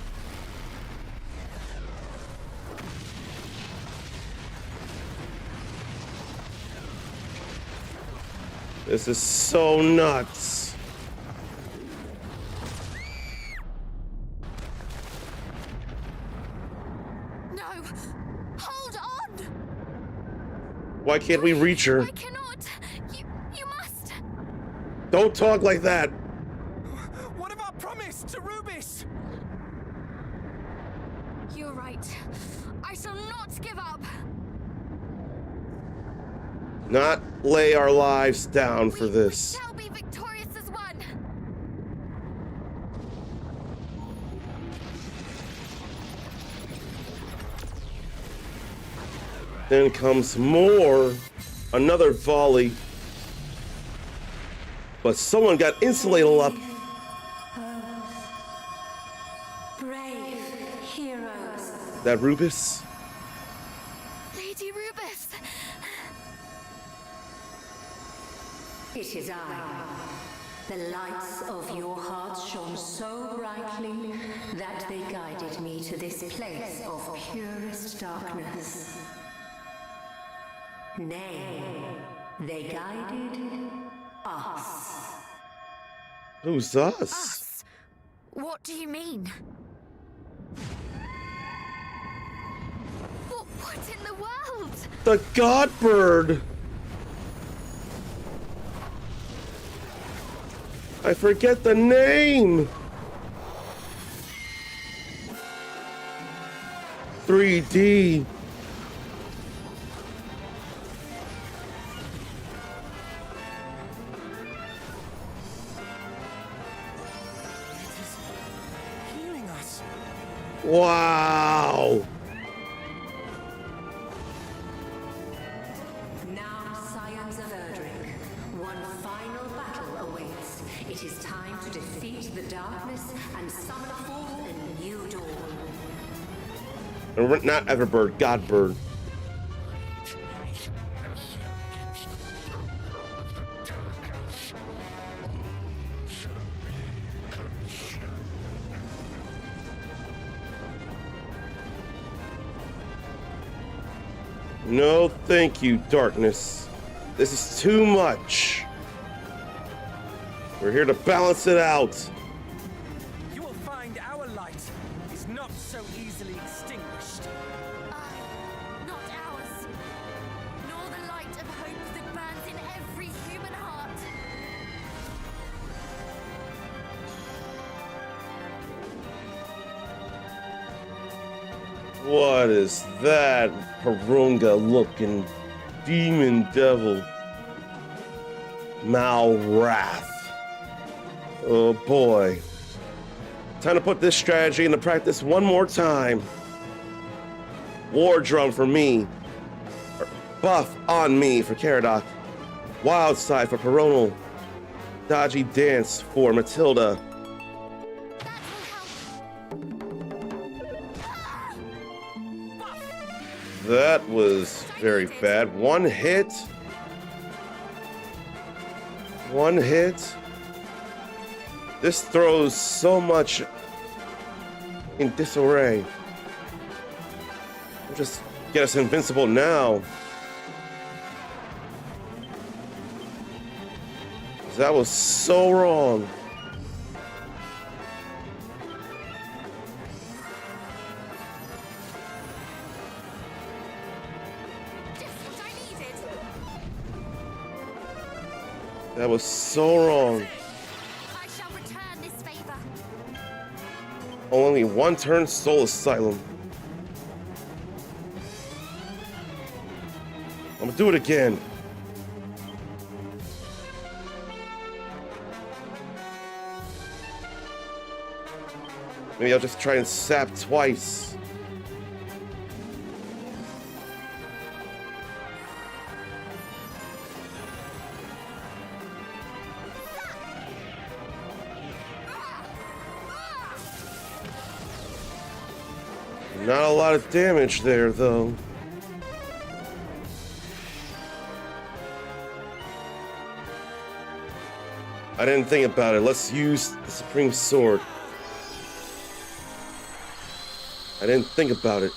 This is so nuts. No. Hold on. Why can't we reach her? I cannot. You must. Don't talk like that. What of our promise to Rubis? You're right. I shall not give up. Not lay our lives down for this. We shall be victorious as one. Then comes more. Another volley. But someone got insulated up. Brave heroes. That Rubis? Lady Rubis. It is I. The lights of your hearts shone so brightly that they guided me to this place of purest darkness. Nay, they guided us. Who's us? Us? What do you mean? What in the world? The Godbird! I forget the name! 3D. Healing us. Wow! Now, scions of ERDRICK, one final battle awaits. It is time to defeat the darkness and summon forth a new dawn. And not Everbird, Godbird. No, thank you, darkness. This is too much. We're here to balance it out. You will find our light is not so easily extinguished. Not ours. Nor the What is that Parunga looking demon devil? Malwrath. Oh boy. Time to put this strategy into practice one more time. War drum for me. Buff on me for Caradoc. Wild side for Coronal. Dodgy dance for Matilda. That was very bad. One hit. One hit. This throws so much in disarray. We'll just get us invincible now. That was so wrong. That was so wrong. I shall return this favor. Only one turn Soul Asylum. I'm gonna do it again. Maybe I'll just try and sap twice. Not a lot of damage there, though. I didn't think about it. Let's use the Supreme Sword. I didn't think about it.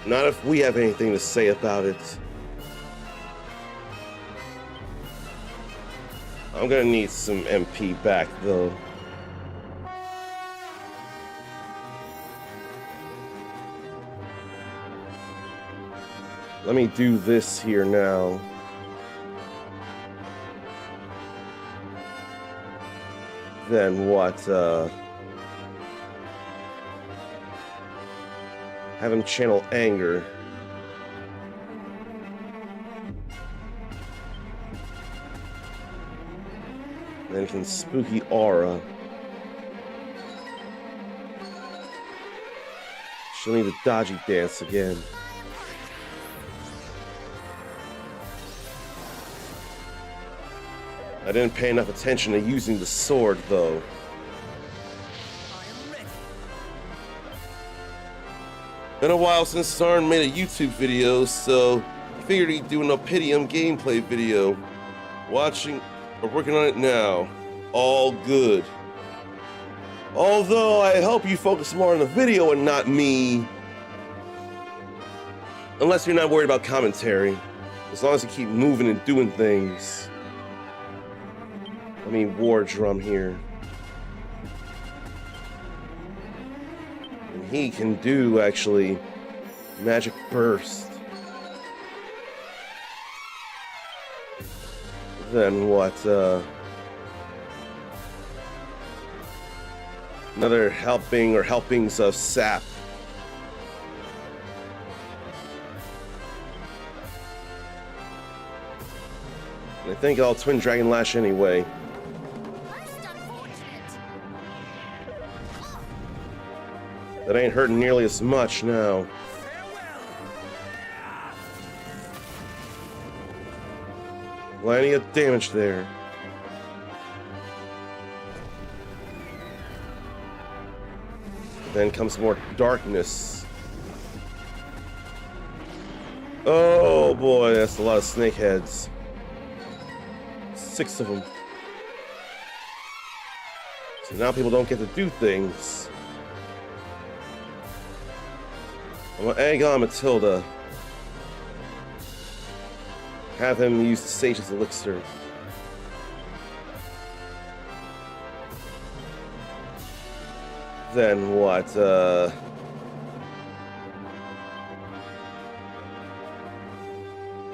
Not if we have anything to say about it. I'm gonna need some MP back, though. Let me do this here now. Then what, have him channel anger. Then can spooky aura. She'll need a dodgy dance again. I didn't pay enough attention to using the sword, though. Been a while since Sarn made a YouTube video, so I figured he'd do an Opidium gameplay video. Watching or working on it now. All good. Although I hope you focus more on the video and not me. Unless you're not worried about commentary. As long as you keep moving and doing things. Let me war drum here. And he can do, actually, magic burst. Then what, another helping or helpings of sap. And I think I'll Twin Dragon Lash anyway. That ain't hurting nearly as much now. Plenty of damage there. Then comes more darkness. Oh boy, that's a lot of snake heads. 6 of them. So now people don't get to do things. I'm gonna egg on Matilda. Have him use the Sage's elixir. Then what?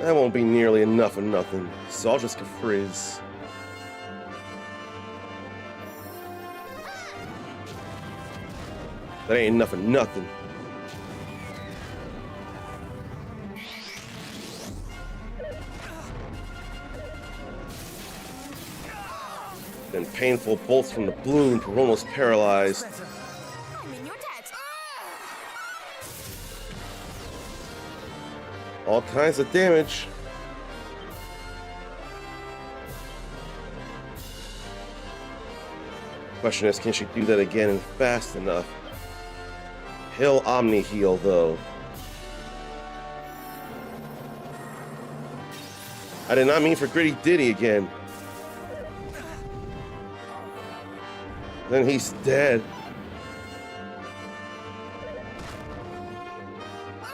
That won't be nearly enough of nothing, so I'll just go frizz. That ain't enough of nothing. Then painful bolts from the bloom, Perono's paralyzed. I mean, you're dead. All kinds of damage. Question is, can she do that again and fast enough? He'll Omni heal though. I did not mean for Gritty Diddy again. Then he's dead.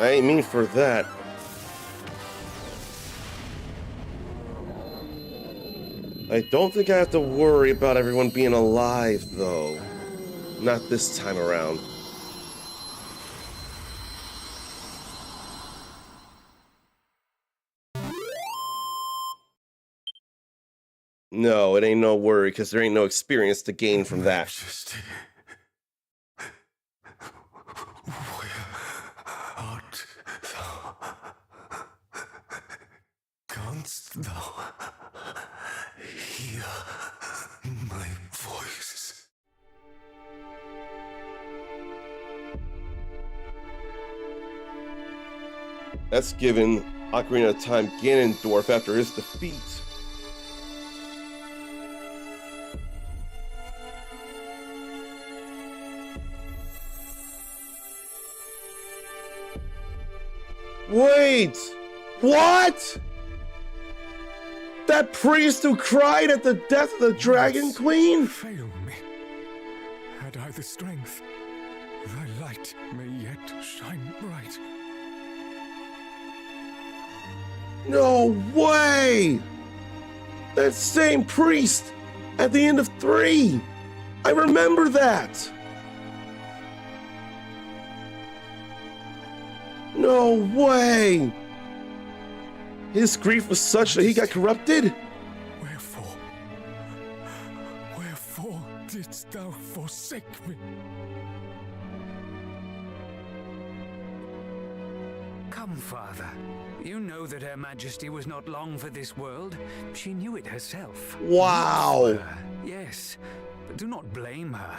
I ain't mean for that. I don't think I have to worry about everyone being alive, though. Not this time around. No, it ain't no worry, because there ain't no experience to gain from that. Majesty, where art thou? Canst thou hear my voice? That's given Ocarina of Time Ganondorf after his defeat. Wait! What? That priest who cried at the death of the Dragon Queen? Fail me. Had I the strength, thy light may yet shine bright. No way! That same priest at the end of 3! I remember that! No way! His grief was such that he got corrupted? Wherefore didst thou forsake me? Come, Father. You know that Her Majesty was not long for this world. She knew it herself. Wow! Yes, but do not blame her,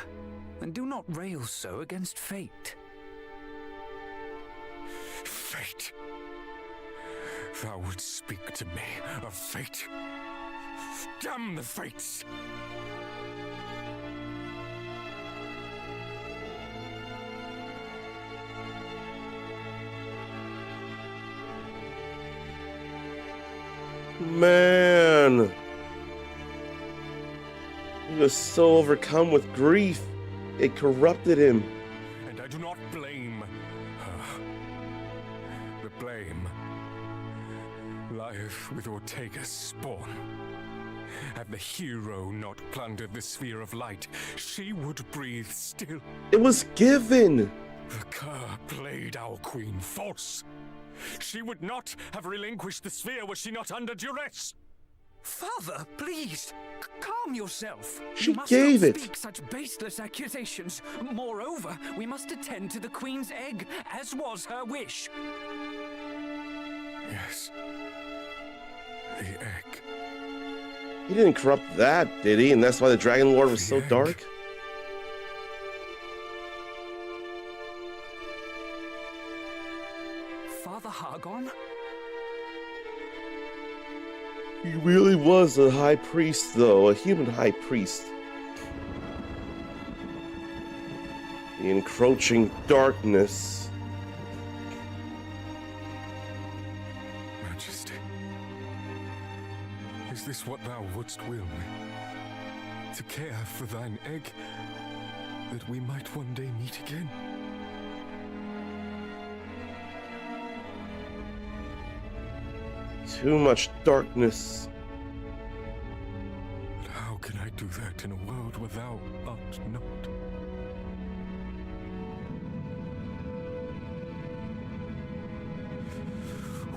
and do not rail so against fate. Fate? Thou wouldst speak to me of fate? Damn the fates! Man! He was so overcome with grief, it corrupted him. And I do not blame her. The blame lieth with Ortega's spawn. Had the hero not plundered the sphere of light, she would breathe still. It was given! The cur played our queen false. She would not have relinquished the sphere were she not under duress. Father, please, calm yourself. She You must gave not it. speak such baseless accusations. Moreover, we must attend to the Queen's egg, as was her wish. Yes. The egg. He didn't corrupt that, did he? And that's why the Dragon Lord was so The egg. dark? Father Hargon? He really was a high priest, though, a human high priest. The encroaching darkness. Is this what thou wouldst will me? To care for thine egg, that we might one day meet again? Too much darkness. But how can I do that in a world where thou art not?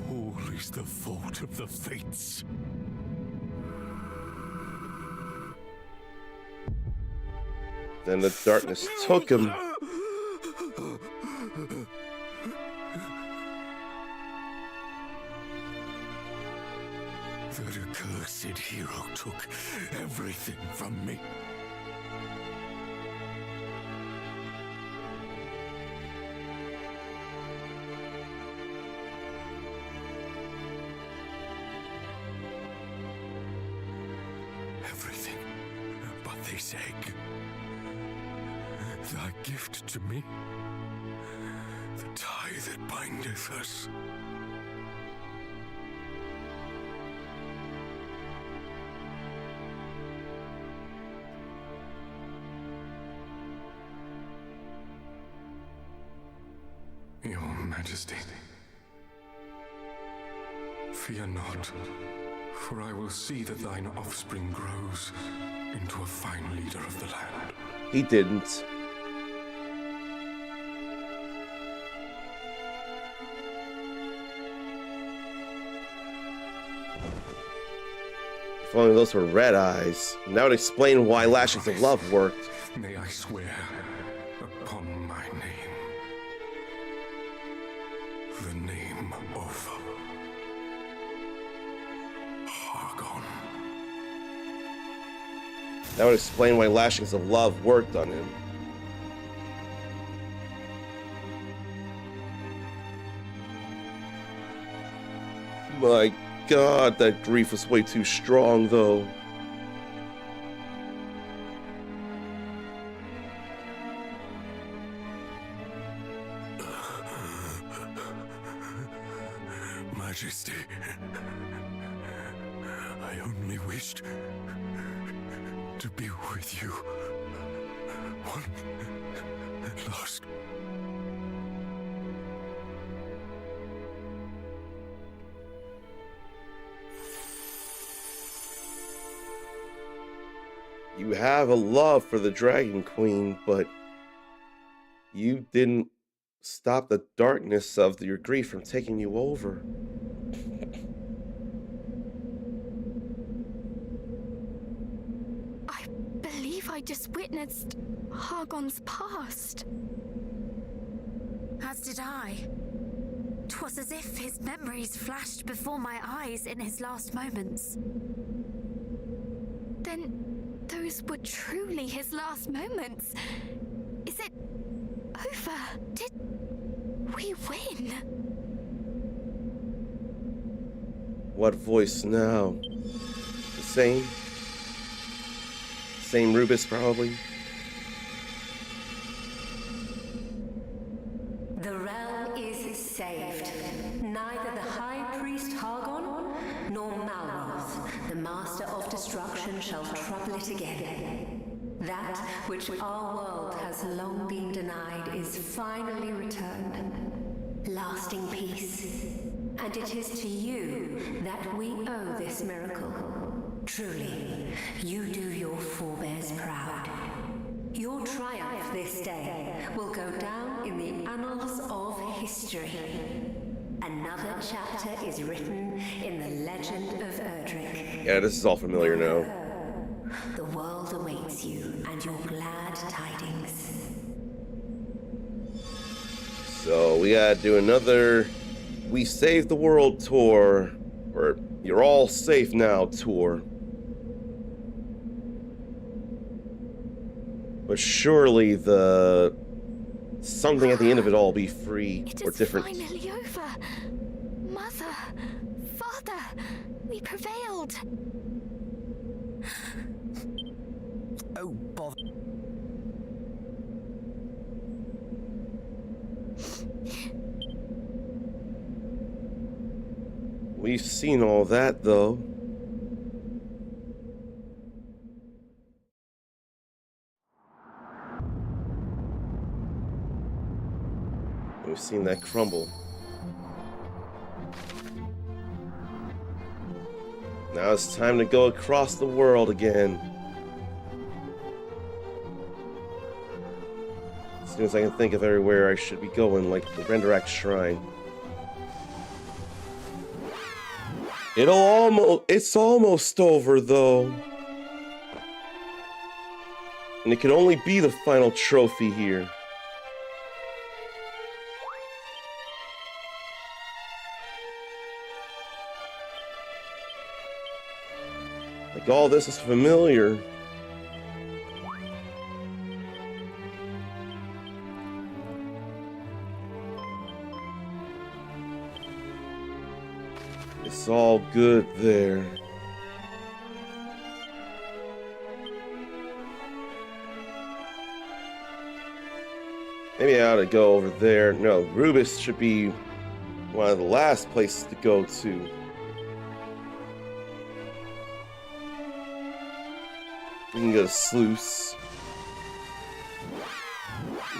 All is the fault of the fates. Then the darkness took him. That accursed hero took everything from me. Everything but this egg. Thy gift to me. The tie that bindeth us. Your Majesty, fear not, for I will see that thine offspring grows into a fine leader of the land. He didn't. If only those were red eyes. And that would explain why Lashings of Love worked. May I swear upon my name. The name of Hargon. That would explain why Lashings of Love worked on him. My God, that grief was way too strong, though. Majesty, I only wished to be with you one last. You have a love for the Dragon Queen, but you didn't stop the darkness of your grief from taking you over. I believe I just witnessed Hargon's past. As did I. 'Twas as if his memories flashed before my eyes in his last moments. Then those were truly his last moments. Is it over? Did we win? What voice now? The same? Same Rubus, probably? The realm is saved. Neither the High Priest Hargon nor Malroth, the Master of Destruction, shall trouble it again. That which our world has long been denied is finally returned. Lasting peace. And it is to you that we owe this miracle. Truly, you do your forebears proud. Your triumph this day will go down in the annals of history. Another chapter is written in the legend of ERDRICK. Yeah, this is all familiar now. The world awaits you and your glad tidings. So we gotta do another We Saved the World tour, or You're All Safe Now tour. But surely the something at the end of it all be free It or is different. finally over. Mother, Father, we prevailed. Oh, bother. We've seen all that though. We've seen that crumble. Now it's time to go across the world again. As soon as I can think of everywhere I should be going, like the ERDRICK shrine. It's almost over though. And it can only be the final trophy here. Like all this is familiar. It's all good there. Maybe I ought to go over there. No, Rubus should be one of the last places to go to. We can go to Sluice.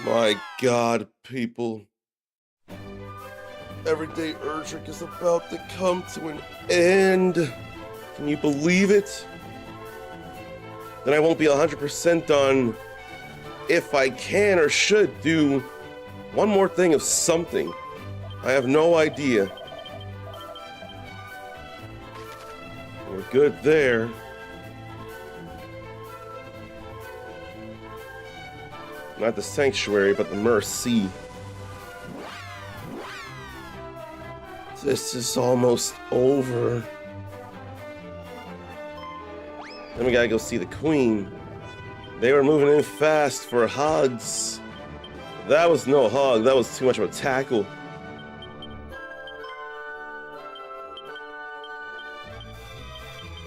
My God, people. Everyday ERDRICK is about to come to an end. Can you believe it? Then I won't be 100% on if I can or should do one more thing of something. I have no idea. We're good there. Not the Sanctuary, but the Mercy. This is almost over. Then we gotta go see the Queen. They were moving in fast for hugs. That was no hug, that was too much of a tackle.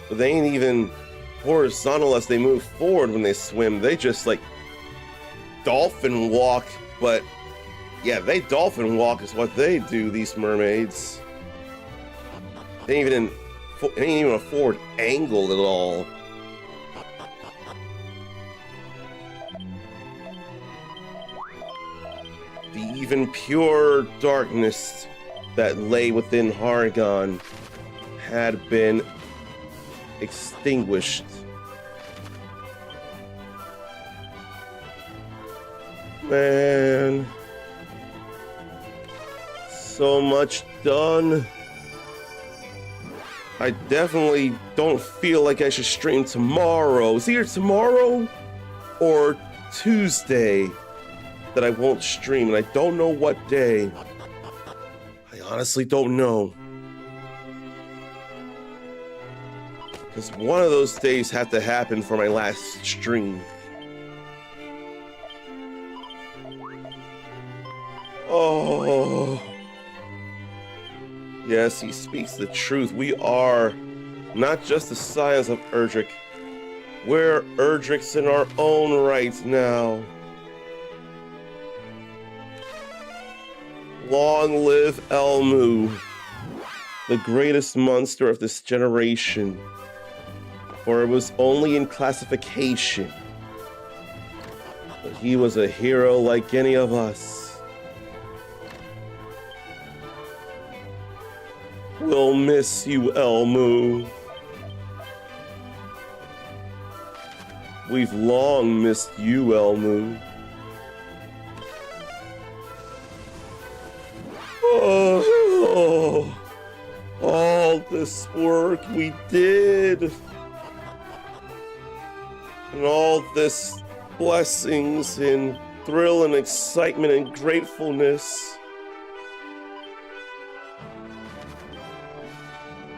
But they ain't even horizontal as they move forward when they swim. They just like dolphin walk, but yeah, they dolphin walk is what they do, these mermaids. They ain't even a forward angle at all. The even pure darkness that lay within Hargon had been extinguished. Man, so much done. I definitely don't feel like I should stream tomorrow. It's either tomorrow or Tuesday that I won't stream, and I don't know what day. I honestly don't know. Because one of those days had to happen for my last stream. Oh. Yes, he speaks the truth. We are not just the scions of ERDRICK. We're ERDRICKs in our own right now. Long live Elmu, the greatest monster of this generation. For it was only in classification. But he was a hero like any of us. We'll miss you, Elmu. We've long missed you, Elmu. Oh, all this work we did, and all this blessings and thrill and excitement and gratefulness.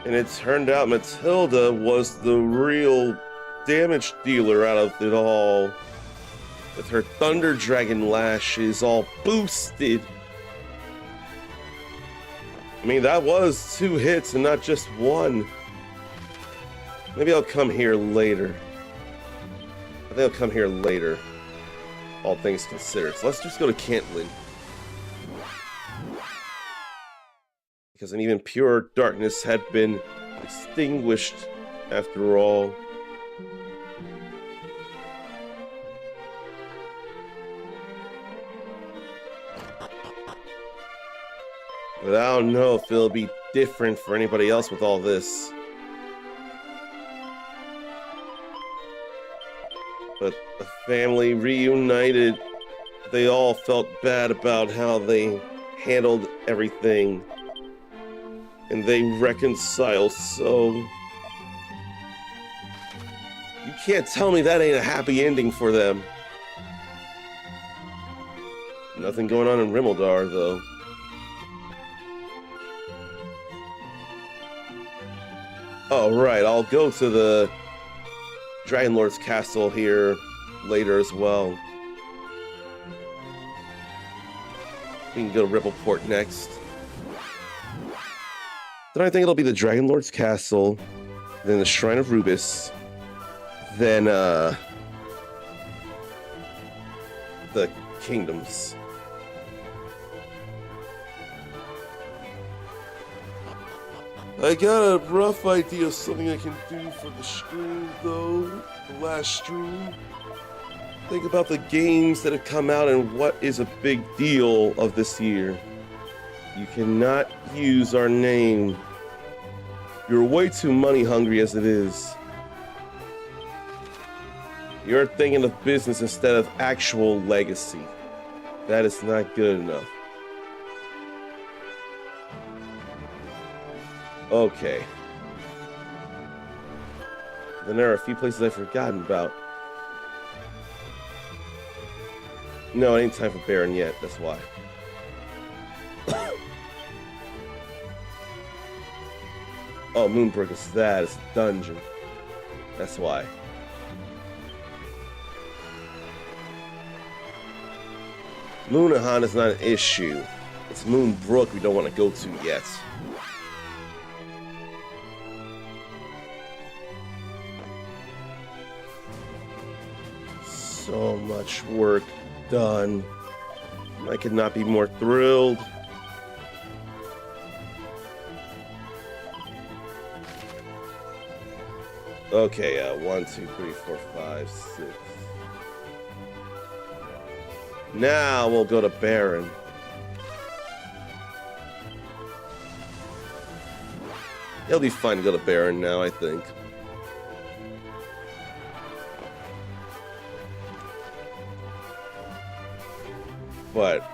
And it turned out Matilda was the real damage dealer out of it all. With her Thunder Dragon lashes all boosted. I mean, that was 2 hits and not just 1. Maybe I'll come here later. I think I'll come here later, all things considered. So let's just go to Cantlin. Because an even purer darkness had been extinguished after all. But I don't know if it'll be different for anybody else with all this. But the family reunited. They all felt bad about how they handled everything. And they reconciled, so... You can't tell me that ain't a happy ending for them. Nothing going on in Rimeldar, though. Oh, right, I'll go to the Dragon Lord's castle here later as well. We can go to Rippleport next. Then I think it'll be the Dragon Lord's castle, then the Shrine of Rubis, then the kingdoms. I got a rough idea of something I can do for the stream, though. The last stream. Think about the games that have come out and what is a big deal of this year. You cannot use our name. You're way too money hungry as it is. You're thinking of business instead of actual legacy. That is not good enough. Okay. Then there are a few places I've forgotten about. No, it ain't time for Baron yet, that's why. Oh, Moonbrook is that, it's a dungeon. That's why. Lunahan is not an issue. It's Moonbrook we don't want to go to yet. So much work done. I could not be more thrilled. Okay, 1, 2, 3, 4, 5, 6. Now we'll go to Baron. It'll be fun to go to Baron now, I think. But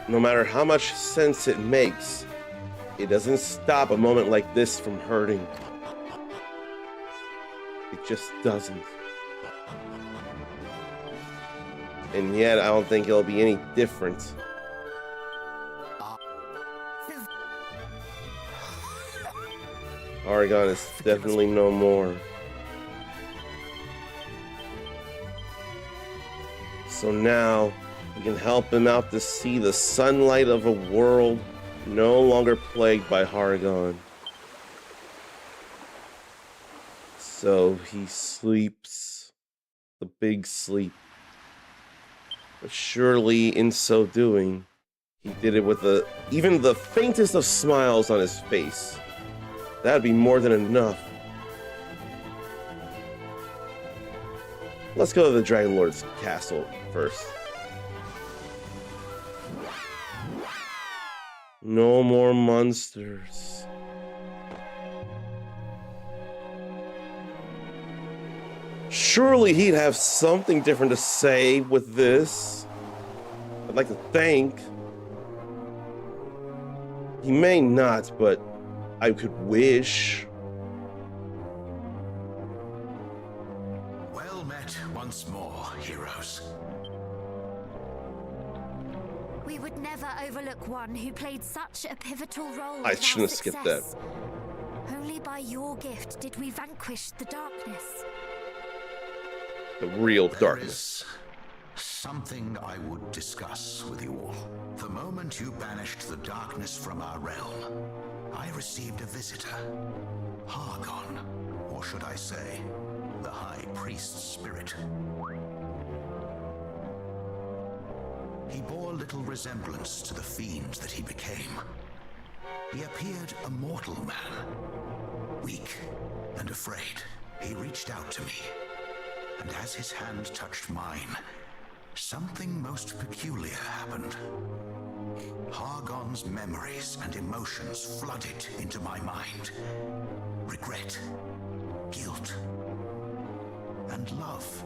no matter how much sense it makes, it doesn't stop a moment like this from hurting. It just doesn't. And yet, I don't think it'll be any different. Argon is definitely no more. So now, we can help him out to see the sunlight of a world no longer plagued by Hargon. So he sleeps the big sleep. But surely in so doing, he did it with even the faintest of smiles on his face. That'd be more than enough. Let's go to the Dragon Lord's castle first. No more monsters. Surely he'd have something different to say with this. I'd like to think. He may not, but I could wish. Well met once more, heroes. We would never overlook one who played such a pivotal role in I our shouldn't have skipped that. success. Only by your gift did we vanquish the darkness. The real There darkness. is something I would discuss with you all. The moment you banished the darkness from our realm, I received a visitor. Hargon, or should I say, the High Priest's spirit. He bore little resemblance to the fiends that he became. He appeared a mortal man, weak and afraid. He reached out to me, and as his hand touched mine, something most peculiar happened. Hargon's memories and emotions flooded into my mind. Regret, guilt, and love.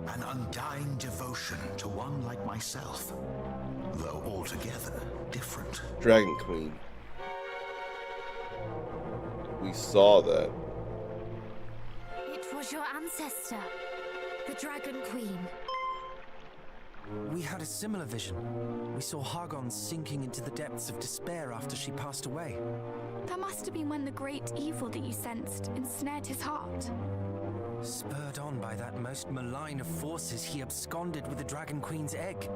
An undying devotion to one like myself, though altogether different. Dragon Queen. We saw that. It was your ancestor, the Dragon Queen. We had a similar vision. We saw Hargon sinking into the depths of despair after she passed away. That must have been when the great evil that you sensed ensnared his heart. Spurred on by that most malign of forces, he absconded with the Dragon Queen's egg.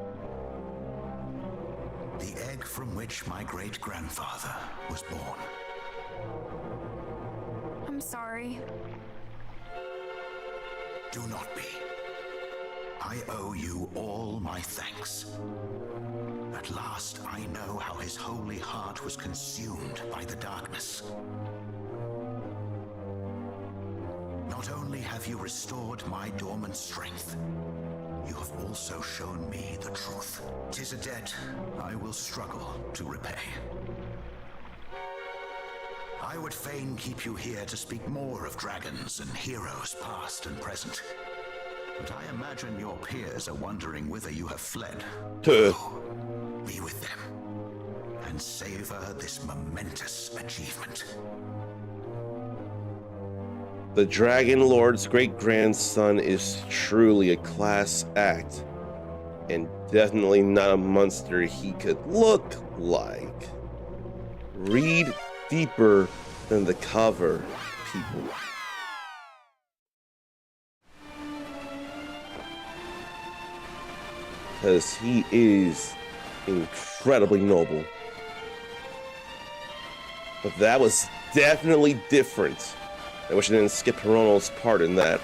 The egg from which my great-grandfather was born. I'm sorry. Do not be. I owe you all my thanks. At last I know how his holy heart was consumed by the darkness. Not only have you restored my dormant strength, you have also shown me the truth. 'Tis a debt I will struggle to repay. I would fain keep you here to speak more of dragons and heroes past and present. But I imagine your peers are wondering whither you have fled. Tuh. Be with them and savor this momentous achievement. The Dragon Lord's great-grandson is truly a class act, and definitely not a monster he could look like. Read deeper than the cover, people. Because he is incredibly noble. But that was definitely different. I wish I didn't skip Hirono's part in that.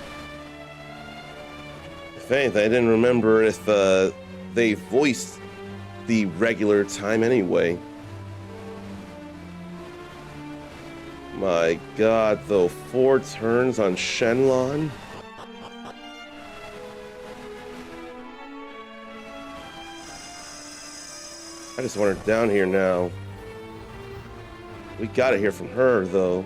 If anything, I didn't remember if they voiced the regular time anyway. My god, though, 4 turns on Xenlon? I just want her down here now. We gotta hear from her, though.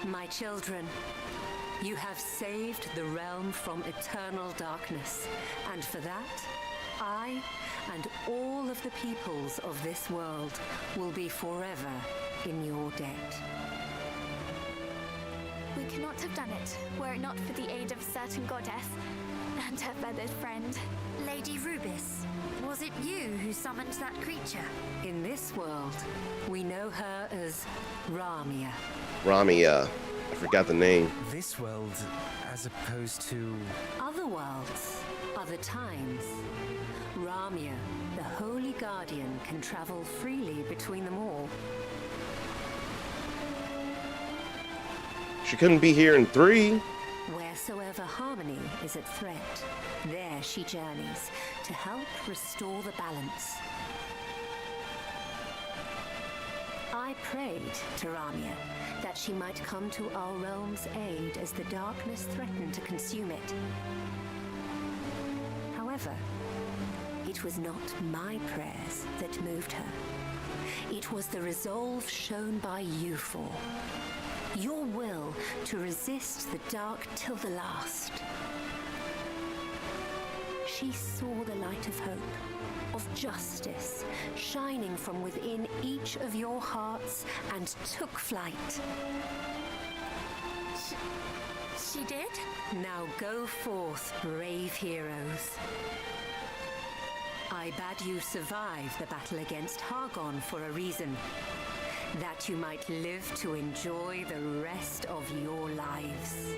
My children, you have saved the realm from eternal darkness, and for that, I and all of the peoples of this world will be forever in your debt. We could not have done it were it not for the aid of a certain goddess and her feathered friend. Lady Rubis, was it you who summoned that creature? In this world, we know her as Ramia. Ramia. I forgot the name. This world, as opposed to... Other worlds, other times. Ramia, the Holy Guardian, can travel freely between them all. She couldn't be here in 3. Wheresoever harmony is at threat, there she journeys to help restore the balance. I prayed to Ramia that she might come to our realm's aid as the darkness threatened to consume it. However, it was not my prayers that moved her. It was the resolve shown by you four. Your will to resist the dark till the last. She saw the light of hope, of justice, shining from within each of your hearts and took flight. She did? Now go forth, brave heroes. I bade you survive the battle against Hargon for a reason. That you might live to enjoy the rest of your lives.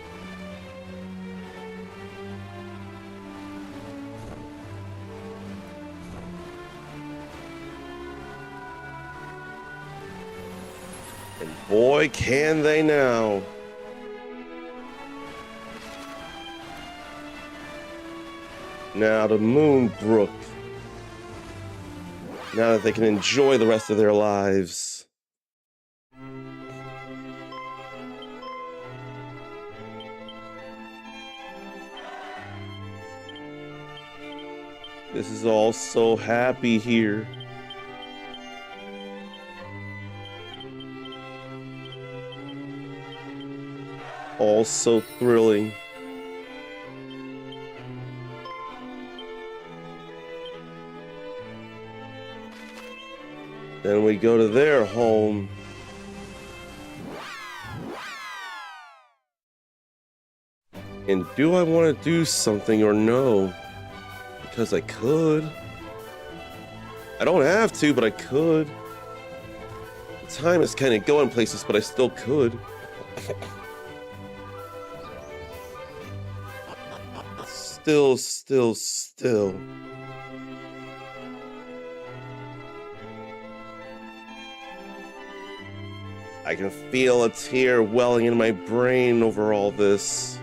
And boy, can they now. Now to Moonbrook. Now that they can enjoy the rest of their lives. This is all so happy here. All so thrilling. Then we go to their home. And do I want to do something or no? Because I could. I don't have to, but I could. The time is kind of going places, but I still could. Still. I can feel a tear welling in my brain over all this.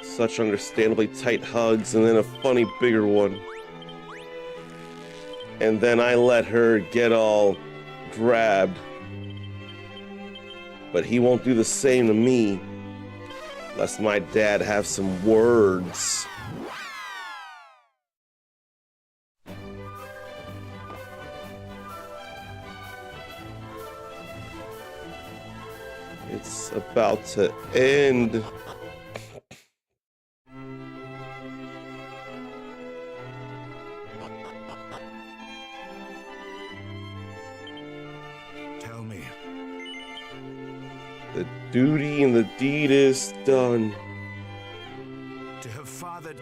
Such understandably tight hugs, and then a funny bigger one. And then I let her get all grabbed. But he won't do the same to me, lest my dad have some words. It's about to end. Tell me. The duty and the deed is done. To have fathered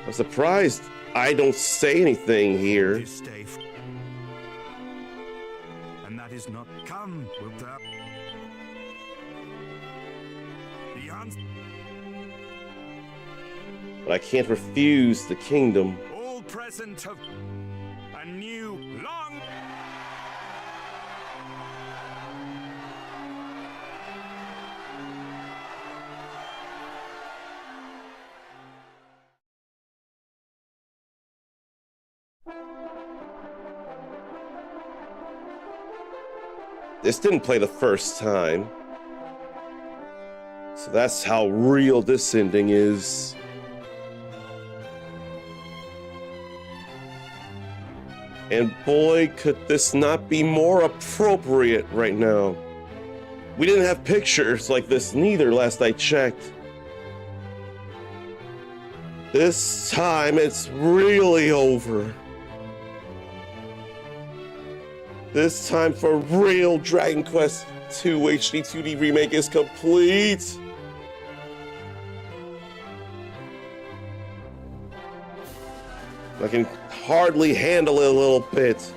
I'm surprised I don't say anything here. this day. And that is not come, wilt thou? The answer. But I can't refuse the kingdom. All present of a new long. This didn't play the first time. So that's how real this ending is. And boy, could this not be more appropriate right now. We didn't have pictures like this neither last I checked. This time it's really over. This time for real, Dragon Quest II HD 2D remake is complete. I can hardly handle it a little bit.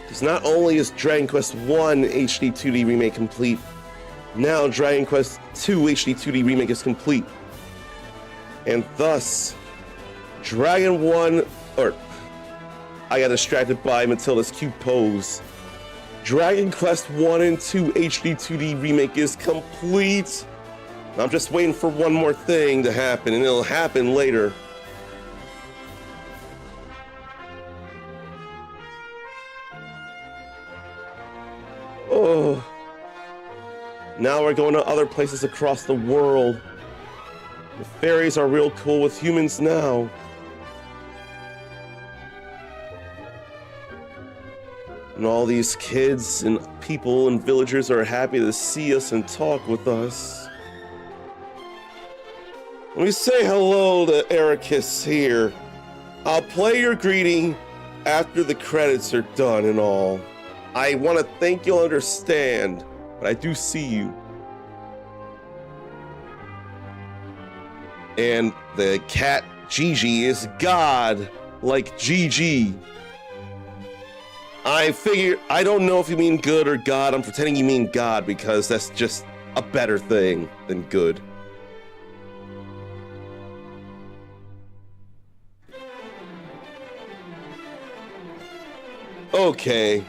Because not only is Dragon Quest I HD 2D remake complete, now Dragon Quest II HD 2D remake is complete. And thus, Dragon 1, or I got distracted by Matilda's cute pose. Dragon Quest 1 and 2 HD 2D remake is complete. I'm just waiting for one more thing to happen, and it'll happen later. Oh. Now we're going to other places across the world. The fairies are real cool with humans now. And all these kids and people and villagers are happy to see us and talk with us. Let me say hello to Ericus here. I'll play your greeting after the credits are done and all. I want to think you'll understand, but I do see you. And the cat Gigi is God, like Gigi. I figure, I don't know if you mean good or God. I'm pretending you mean God because that's just a better thing than good. Okay.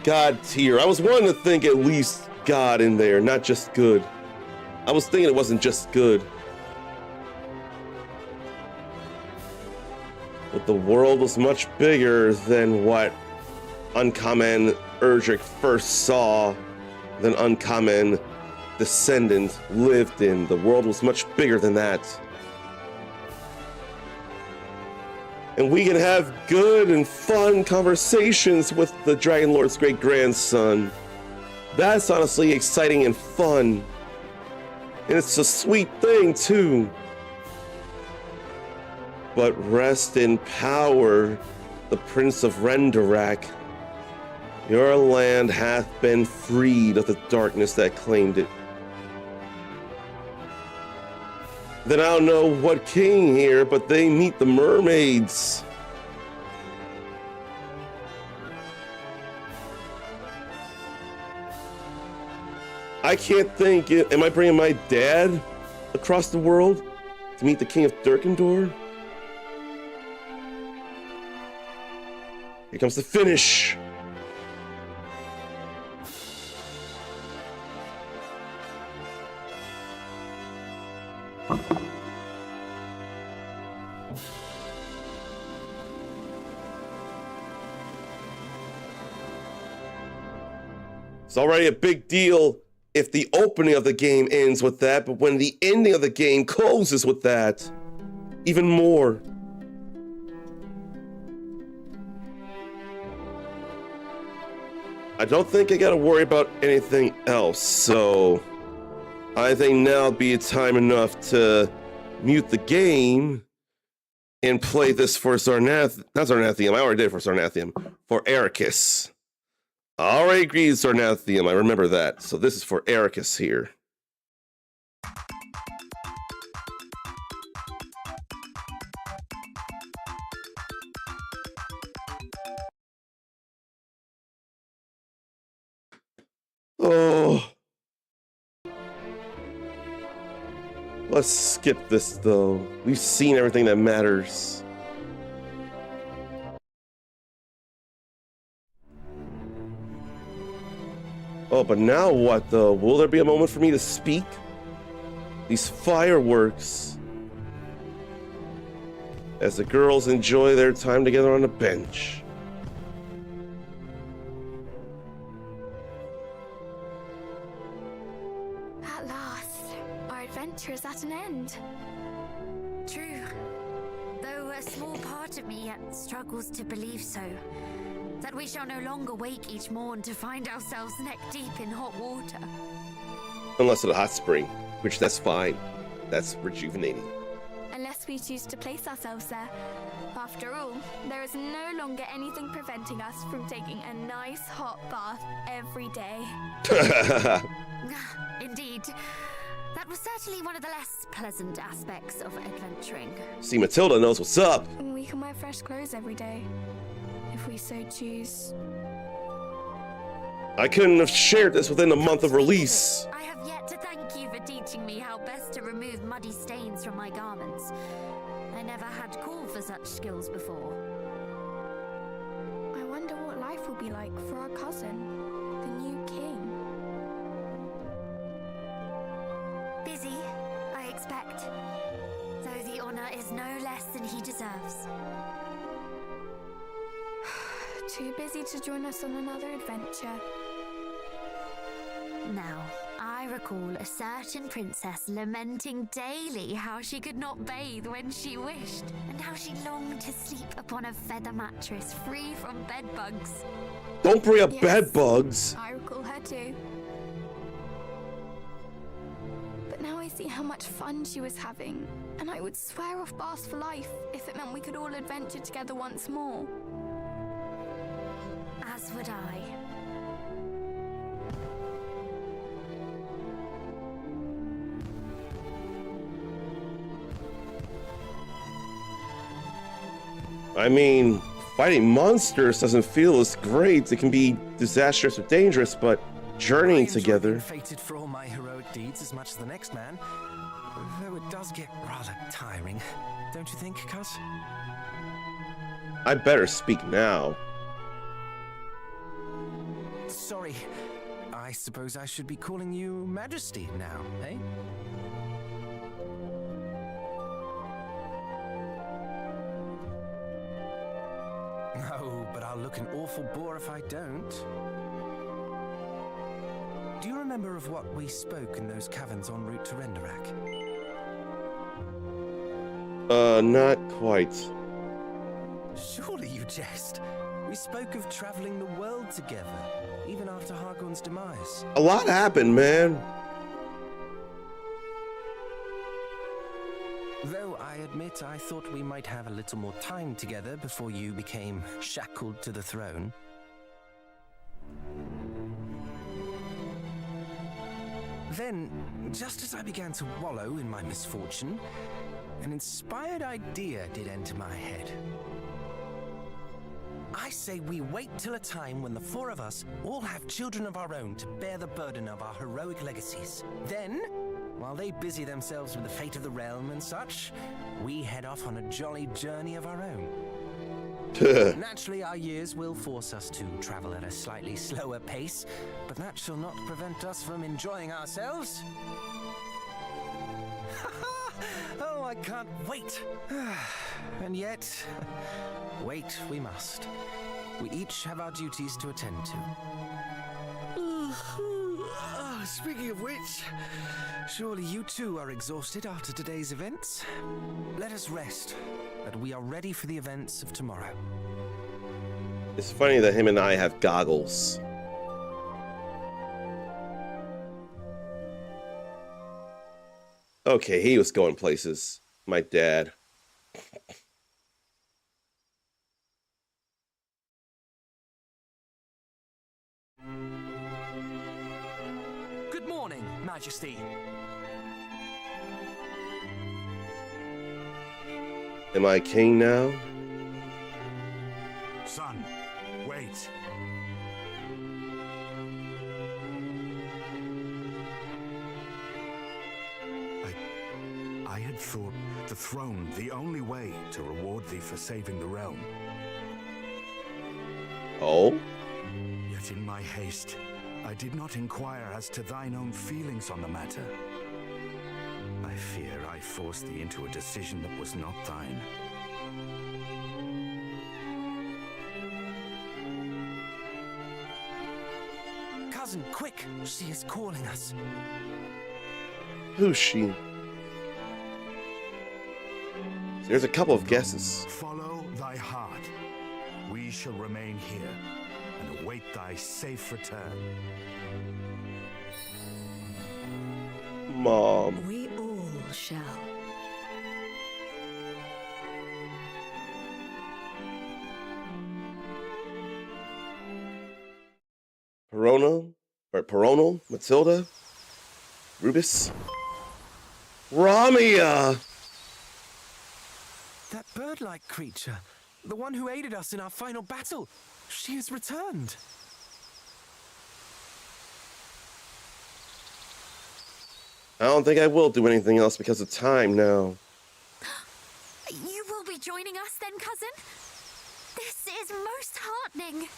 God tier. I was wanting to think at least God in there, not just good. I was thinking it wasn't just good. But the world was much bigger than what Uncommon ERDRICK first saw than uncommon descendant lived in. The world was much bigger than that. And we can have good and fun conversations with the Dragon Lord's great-grandson. That's honestly exciting and fun. And it's a sweet thing, too. But rest in power, the Prince of ERDRICK. Your land hath been freed of the darkness that claimed it. Then I don't know what king here, but they meet the mermaids. I can't think, am I bringing my dad across the world to meet the king of Durkendor? Here comes the finish. It's already a big deal if the opening of the game ends with that, but when the ending of the game closes with that, even more. I don't think I gotta worry about anything else, so I think now'd be time enough to mute the game and play this for not Sarnathium, I already did for Sarnathium, for Ericus. I already agreed Sarnathium, I remember that. So this is for Ericus here. Oh. Let's skip this though. We've seen everything that matters. Oh, but now what though? Will there be a moment for me to speak? These fireworks. As the girls enjoy their time together on the bench. At last, our adventure is at an end. True. Though a small part of me yet struggles to believe so. That we shall no longer wake each morn to find ourselves neck deep in hot water. Unless at a hot spring, which that's fine. That's rejuvenating. Unless we choose to place ourselves there. After all, there is no longer anything preventing us from taking a nice hot bath every day. Indeed. That was certainly one of the less pleasant aspects of adventuring. See, Matilda knows what's up. We can wear fresh clothes every day, if we so choose. I couldn't have shared this within a month of release. I have yet to thank you for teaching me how best to remove muddy stains from my garments. I never had call for such skills before. I wonder what life will be like for our cousin, the new king. Busy, I expect. Though the honor is no less than he deserves. Too busy to join us on another adventure. Now, I recall a certain princess lamenting daily how she could not bathe when she wished, and how she longed to sleep upon a feather mattress free from bedbugs. Don't bring up Yes, bed bugs. I recall her too. But now I see how much fun she was having, and I would swear off baths for life if it meant we could all adventure together once more. As would I. I mean, fighting monsters doesn't feel as great. It can be disastrous or dangerous, but journeying together. I'm fated for all my heroic deeds as much as the next man, though it does get rather tiring, don't you think, Cuz? I better speak now. Sorry, I suppose I should be calling you Majesty now, eh? Oh, but I'll look an awful bore if I don't. Do you remember of what we spoke in those caverns en route to ERDRICK? Not quite. Surely you jest. We spoke of traveling the world together, even after Hargon's demise. A lot happened, man. Though I admit I thought we might have a little more time together before you became shackled to the throne. Then, just as I began to wallow in my misfortune, an inspired idea did enter my head. I say we wait till a time when the four of us all have children of our own to bear the burden of our heroic legacies. Then, while they busy themselves with the fate of the realm and such, we head off on a jolly journey of our own. Naturally, our years will force us to travel at a slightly slower pace, but that shall not prevent us from enjoying ourselves. Oh, I can't wait. And yet, wait we must. We each have our duties to attend to. Speaking of which, surely you too are exhausted after today's events. Let us rest, but we are ready for the events of tomorrow. It's funny that him and I have goggles. Okay, he was going places. My dad. Good morning, Majesty. Am I king now? Son, wait. I had thought the throne the only way to reward thee for saving the realm. Oh? Yet in my haste, I did not inquire as to thine own feelings on the matter. I fear I forced thee into a decision that was not thine. Cousin, quick! She is calling us. Who's she? There's a couple of guesses. Follow thy heart. We shall remain here and await thy safe return. Mom. We all shall. Peronal, Matilda, Rubus, Ramia. That bird-like creature, the one who aided us in our final battle, she has returned. I don't think I will do anything else because of time now. You will be joining us then, cousin? This is most heartening.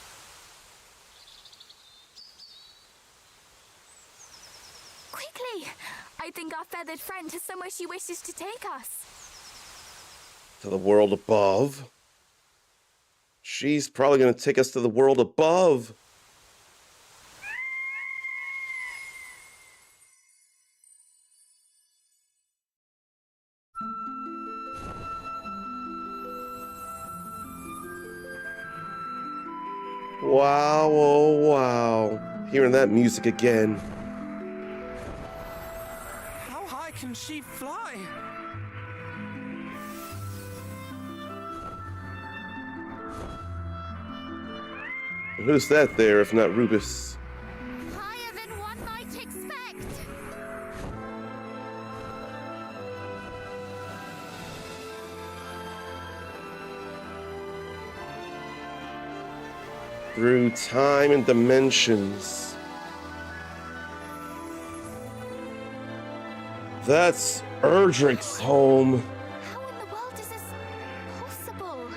Quickly! I think our feathered friend has somewhere she wishes to take us. To the world above? She's probably going to take us to the world above. Wow, oh wow. Hearing that music again. How high can she fly? Who's that there if not Rubus? Higher than one might expect. Through time and dimensions. That's ERDRICK's home. How in the world is this possible?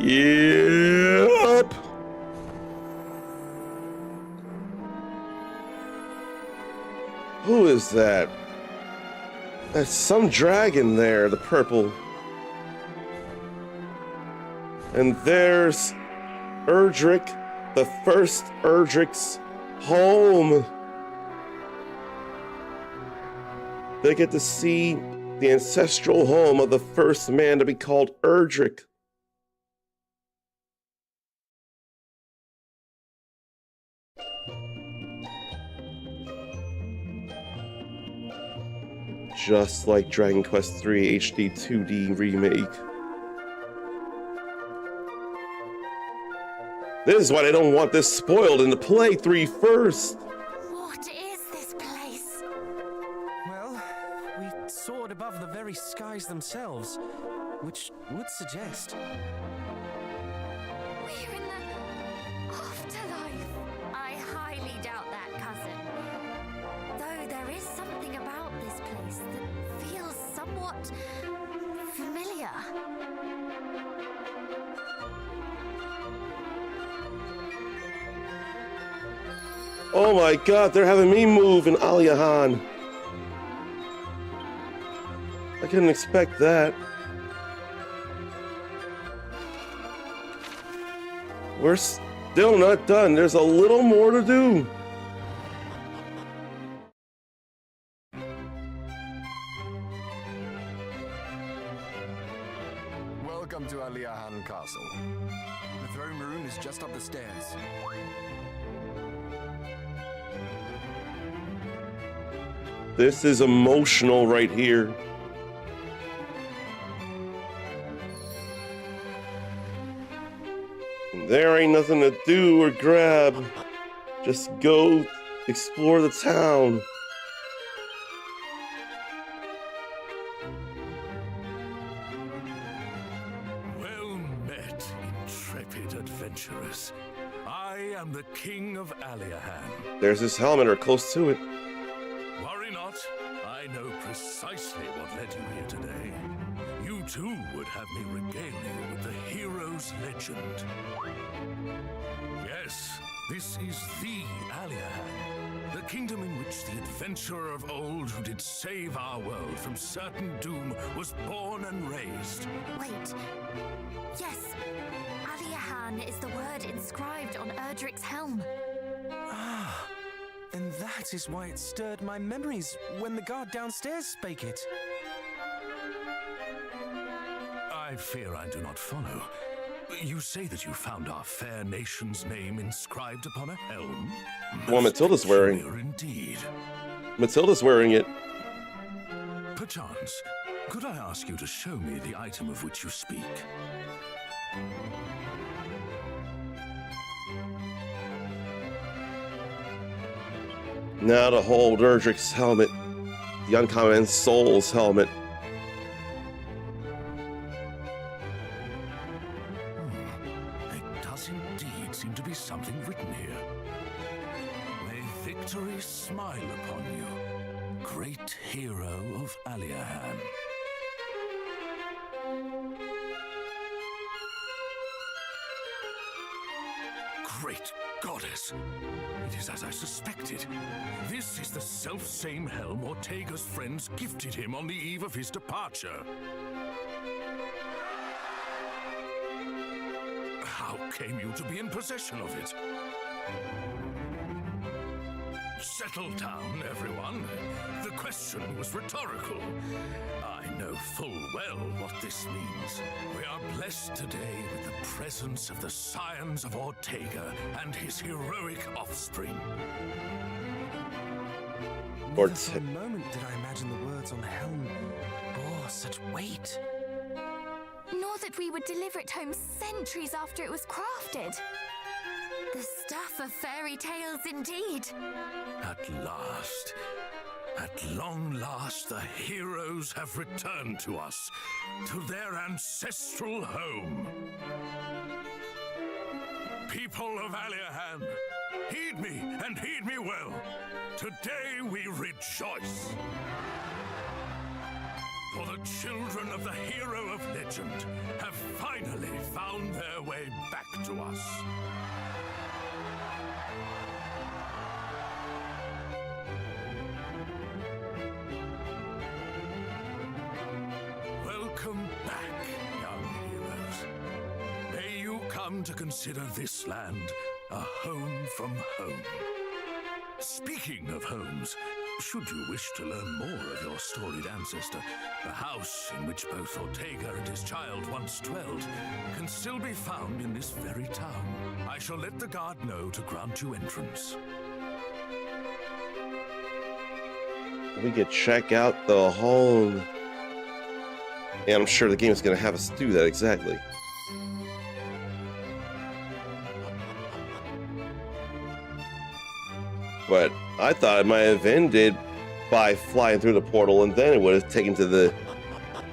Yep. Who is that? There's some dragon there, the purple. And there's ERDRICK, the first ERDRICK's home. They get to see the ancestral home of the first man to be called ERDRICK. Just like Dragon Quest III HD 2D remake. This is why they don't want this spoiled in the play 3 first. What is this place? Well, we soared above the very skies themselves, which would suggest... We're in the afterlife. I highly doubt that, cousin. Though there is something about this place that feels somewhat familiar. Oh my god, they're having me move in Aliahan. I couldn't expect that. We're still not done. There's a little more to do. Welcome to Aliahan Castle. The throne room is just up the stairs. This is emotional right here. And there ain't nothing to do or grab. Just go explore the town. Well met, intrepid adventurers. I am the King of Aliahan. There's his helmet or close to it. Worry not, I know precisely what led you here today. You too would have me regale you with the hero's legend. Yes, this is the Aliahan, the kingdom in which the adventurer of old who did save our world from certain doom was born and raised. Wait. Yes. Aliahan is the word inscribed on ERDRICK's helm. Ah, and that is why it stirred my memories when the guard downstairs spake it. I fear I do not follow. You say that you found our fair nation's name inscribed upon a helm? Well, Matilda's wearing. Peculiar indeed. Matilda's wearing it. Perchance, could I ask you to show me the item of which you speak? Now to hold ERDRICK's helmet, the uncommon soul's helmet. There does indeed seem to be something written here. May victory smile upon you, great hero of Aliahan. Great goddess! It is as I suspected. This is the self-same helm Ortega's friends gifted him on the eve of his departure. How came you to be in possession of it? Settle down, everyone. The question was rhetorical. I know full well what this means. We are blessed today with the presence of the scions of Ortega and his heroic offspring. Never for a moment did I imagine the words on the helm bore such weight. Nor that we would deliver it home centuries after it was crafted. The stuff of fairy tales indeed. At long last, the heroes have returned to us, to their ancestral home. People of Aliahan, heed me and heed me well. Today we rejoice. For the children of the hero of legend have finally found their way back to us. come to consider this land a home from home. Speaking of homes, should you wish to learn more of your storied ancestor, the house in which both Ortega and his child once dwelled can still be found in this very town. I shall let the guard know to grant you entrance. We could check out the home. And I'm sure the game is going to have us do that exactly. But I thought it might have ended by flying through the portal, and then it would have taken to the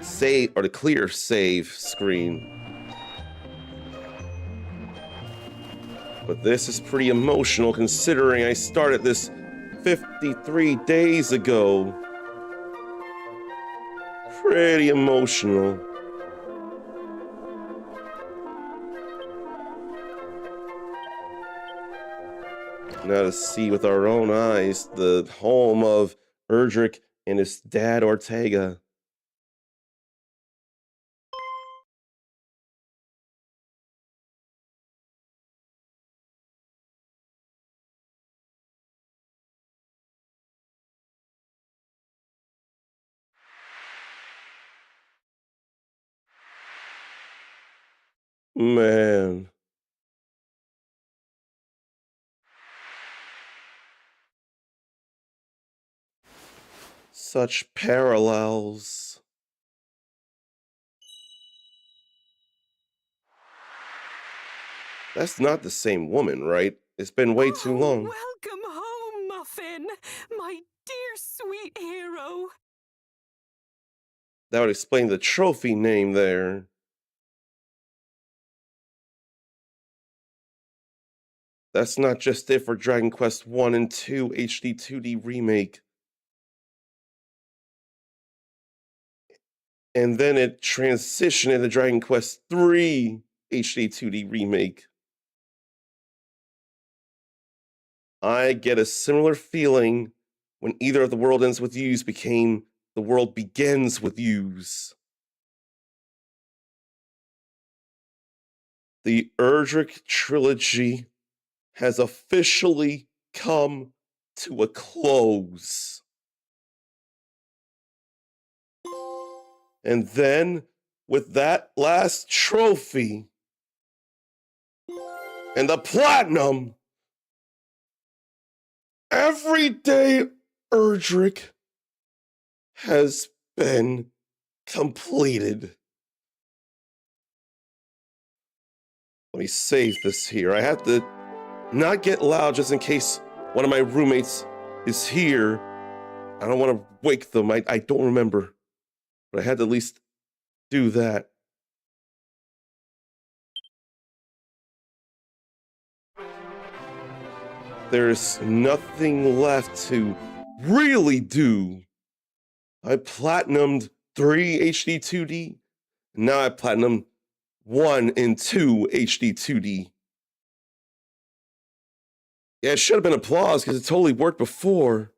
save or the clear save screen. But this is pretty emotional considering I started this 53 days ago. Pretty emotional. Now to see with our own eyes the home of ERDRICK and his dad Ortega. Man. Such parallels. That's not the same woman, right? It's been way too long. Welcome home, Muffin, my dear sweet hero. That would explain the trophy name there. That's not just it for Dragon Quest 1 and 2 HD 2D remake. And then it transitioned into Dragon Quest 3 HD 2D remake. I get a similar feeling when either of the World Ends With Yous became The World Begins With Yous. The ERDRICK trilogy has officially come to a close. And then, with that last trophy and the platinum, everyday ERDRICK has been completed. Let me save this here. I have to not get loud just in case one of my roommates is here. I don't want to wake them. I don't remember. But I had to at least do that. There's nothing left to really do. I platinumed 3 HD 2D. Now I platinum 1 and 2 HD 2D. Yeah, it should have been applause because it totally worked before.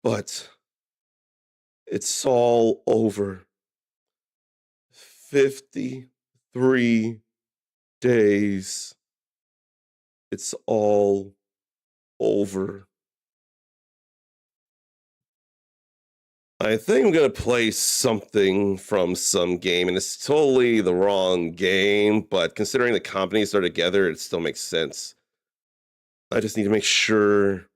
But it's all over. 53 days. It's all over. I think I'm going to play something from some game, and it's totally the wrong game, but considering the companies are together, it still makes sense. I just need to make sure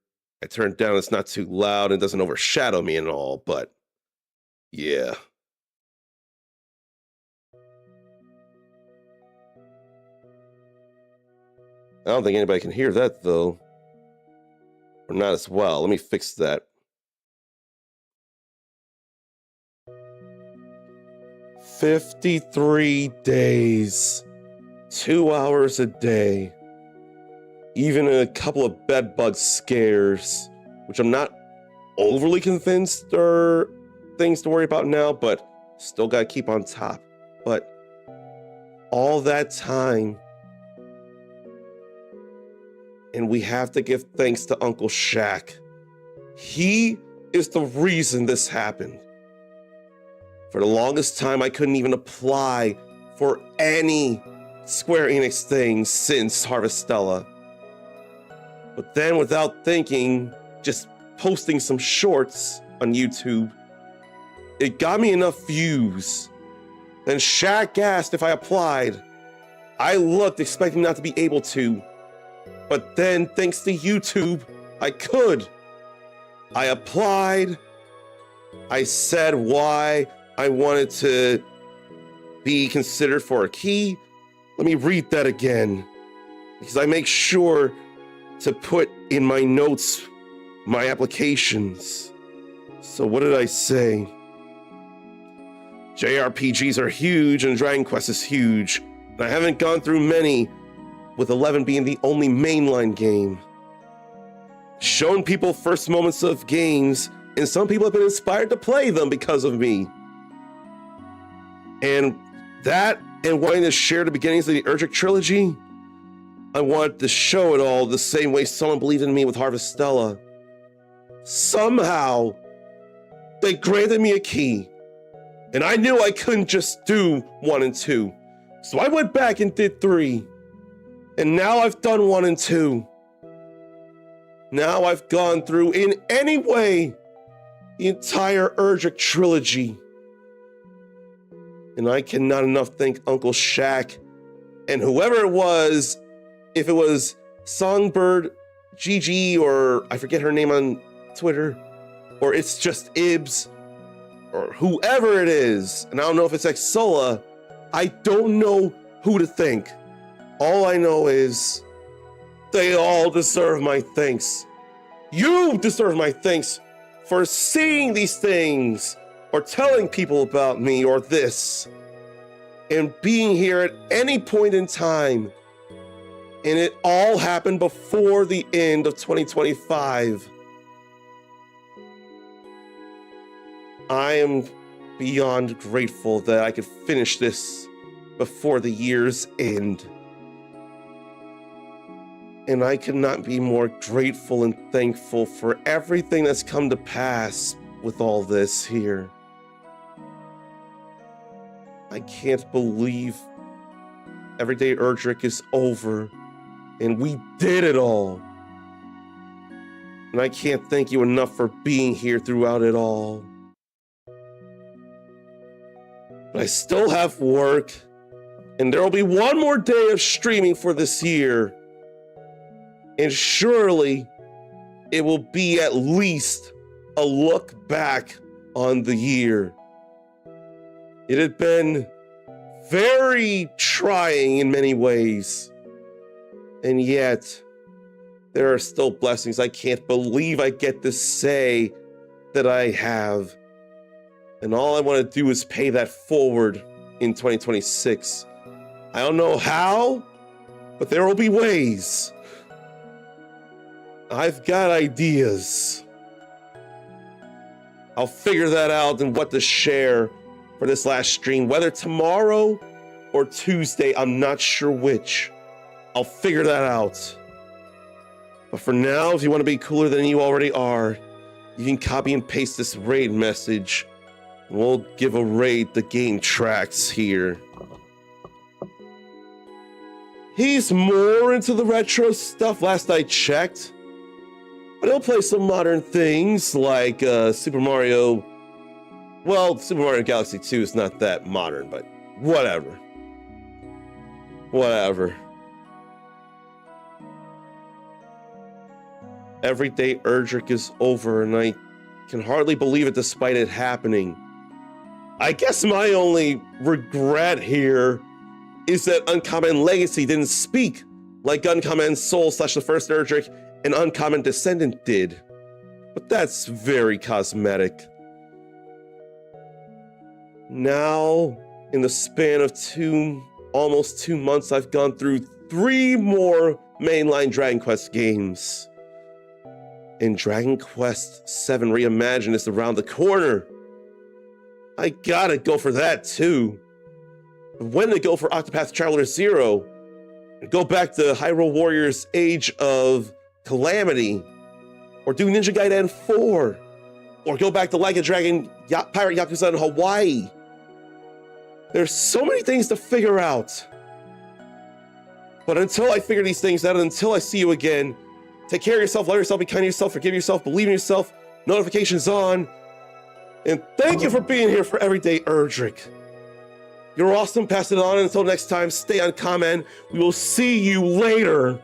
I turn it down, it's not too loud and doesn't overshadow me and all, but yeah. I don't think anybody can hear that, though. Or not as well. Let me fix that. 53 days, 2 hours a day, even a couple of bedbug scares, which I'm not overly convinced are things to worry about now, but still gotta keep on top. But all that time, and we have to give thanks to Uncle Shaq. He is the reason this happened. For the longest time, I couldn't even apply for any Square Enix things since Harvestella. But then without thinking, just posting some shorts on YouTube, it got me enough views. Then Shaq asked if I applied. I looked expecting not to be able to, but then thanks to YouTube, I could. I applied. I said why I wanted to be considered for a key. Let me read that again, because I make sure to put in my notes my applications. So what did I say? JRPGs are huge and Dragon Quest is huge. And I haven't gone through many, with 11 being the only mainline game. Shown people first moments of games, and some people have been inspired to play them because of me. And that, and wanting to share the beginnings of the ERDRICK trilogy, I wanted to show it all the same way someone believed in me with Harvestella. Somehow, they granted me a key, and I knew I couldn't just do 1 and 2. So I went back and did 3. And now I've done 1 and 2. Now I've gone through, in any way, the entire ERDRICK trilogy. And I cannot enough thank Uncle Shaq and whoever it was, if it was Songbird GG, or I forget her name on Twitter, or it's just Ibs, or whoever it is, and I don't know if it's Xsola. I don't know who to thank. All I know is they all deserve my thanks. You deserve my thanks for seeing these things, or telling people about me or this, and being here at any point in time. And it all happened before the end of 2025. I am beyond grateful that I could finish this before the year's end. And I could not be more grateful and thankful for everything that's come to pass with all this here. I can't believe Everyday ERDRICK is over, and we did it all. And I can't thank you enough for being here throughout it all. But I still have work, and there will be one more day of streaming for this year. And surely it will be at least a look back on the year. It had been very trying in many ways, and yet there are still blessings. I can't believe I get to say that I have. And all I want to do is pay that forward in 2026. I don't know how, but there will be ways. I've got ideas. I'll figure that out and what to share for this last stream, whether tomorrow or Tuesday, I'm not sure which. I'll figure that out. But for now, if you want to be cooler than you already are, you can copy and paste this raid message. We'll give a raid the game tracks here. He's more into the retro stuff last I checked. But he'll play some modern things like Super Mario. Well, Super Mario Galaxy 2 is not that modern, but whatever. Whatever. Everyday ERDRICK is over, and I can hardly believe it despite it happening. I guess my only regret here is that Uncommon Legacy didn't speak like Uncommon Soul / the first ERDRICK and Uncommon Descendant did. But that's very cosmetic. Now, in the span of almost 2 months, I've gone through 3 more mainline Dragon Quest games. And Dragon Quest VII Reimagined is around the corner. I gotta go for that too. When to go for Octopath Traveler 0? Go back to Hyrule Warriors Age of Calamity? Or do Ninja Gaiden 4? Or go back to Like a Dragon Pirate Yakuza in Hawaii? There's so many things to figure out. But until I figure these things out, until I see you again, take care of yourself, love yourself, be kind to yourself, forgive yourself, believe in yourself, notifications on. And thank you for being here for Everyday ERDRICK. You're awesome. Pass it on. Until next time, stay uncommon. We will see you later.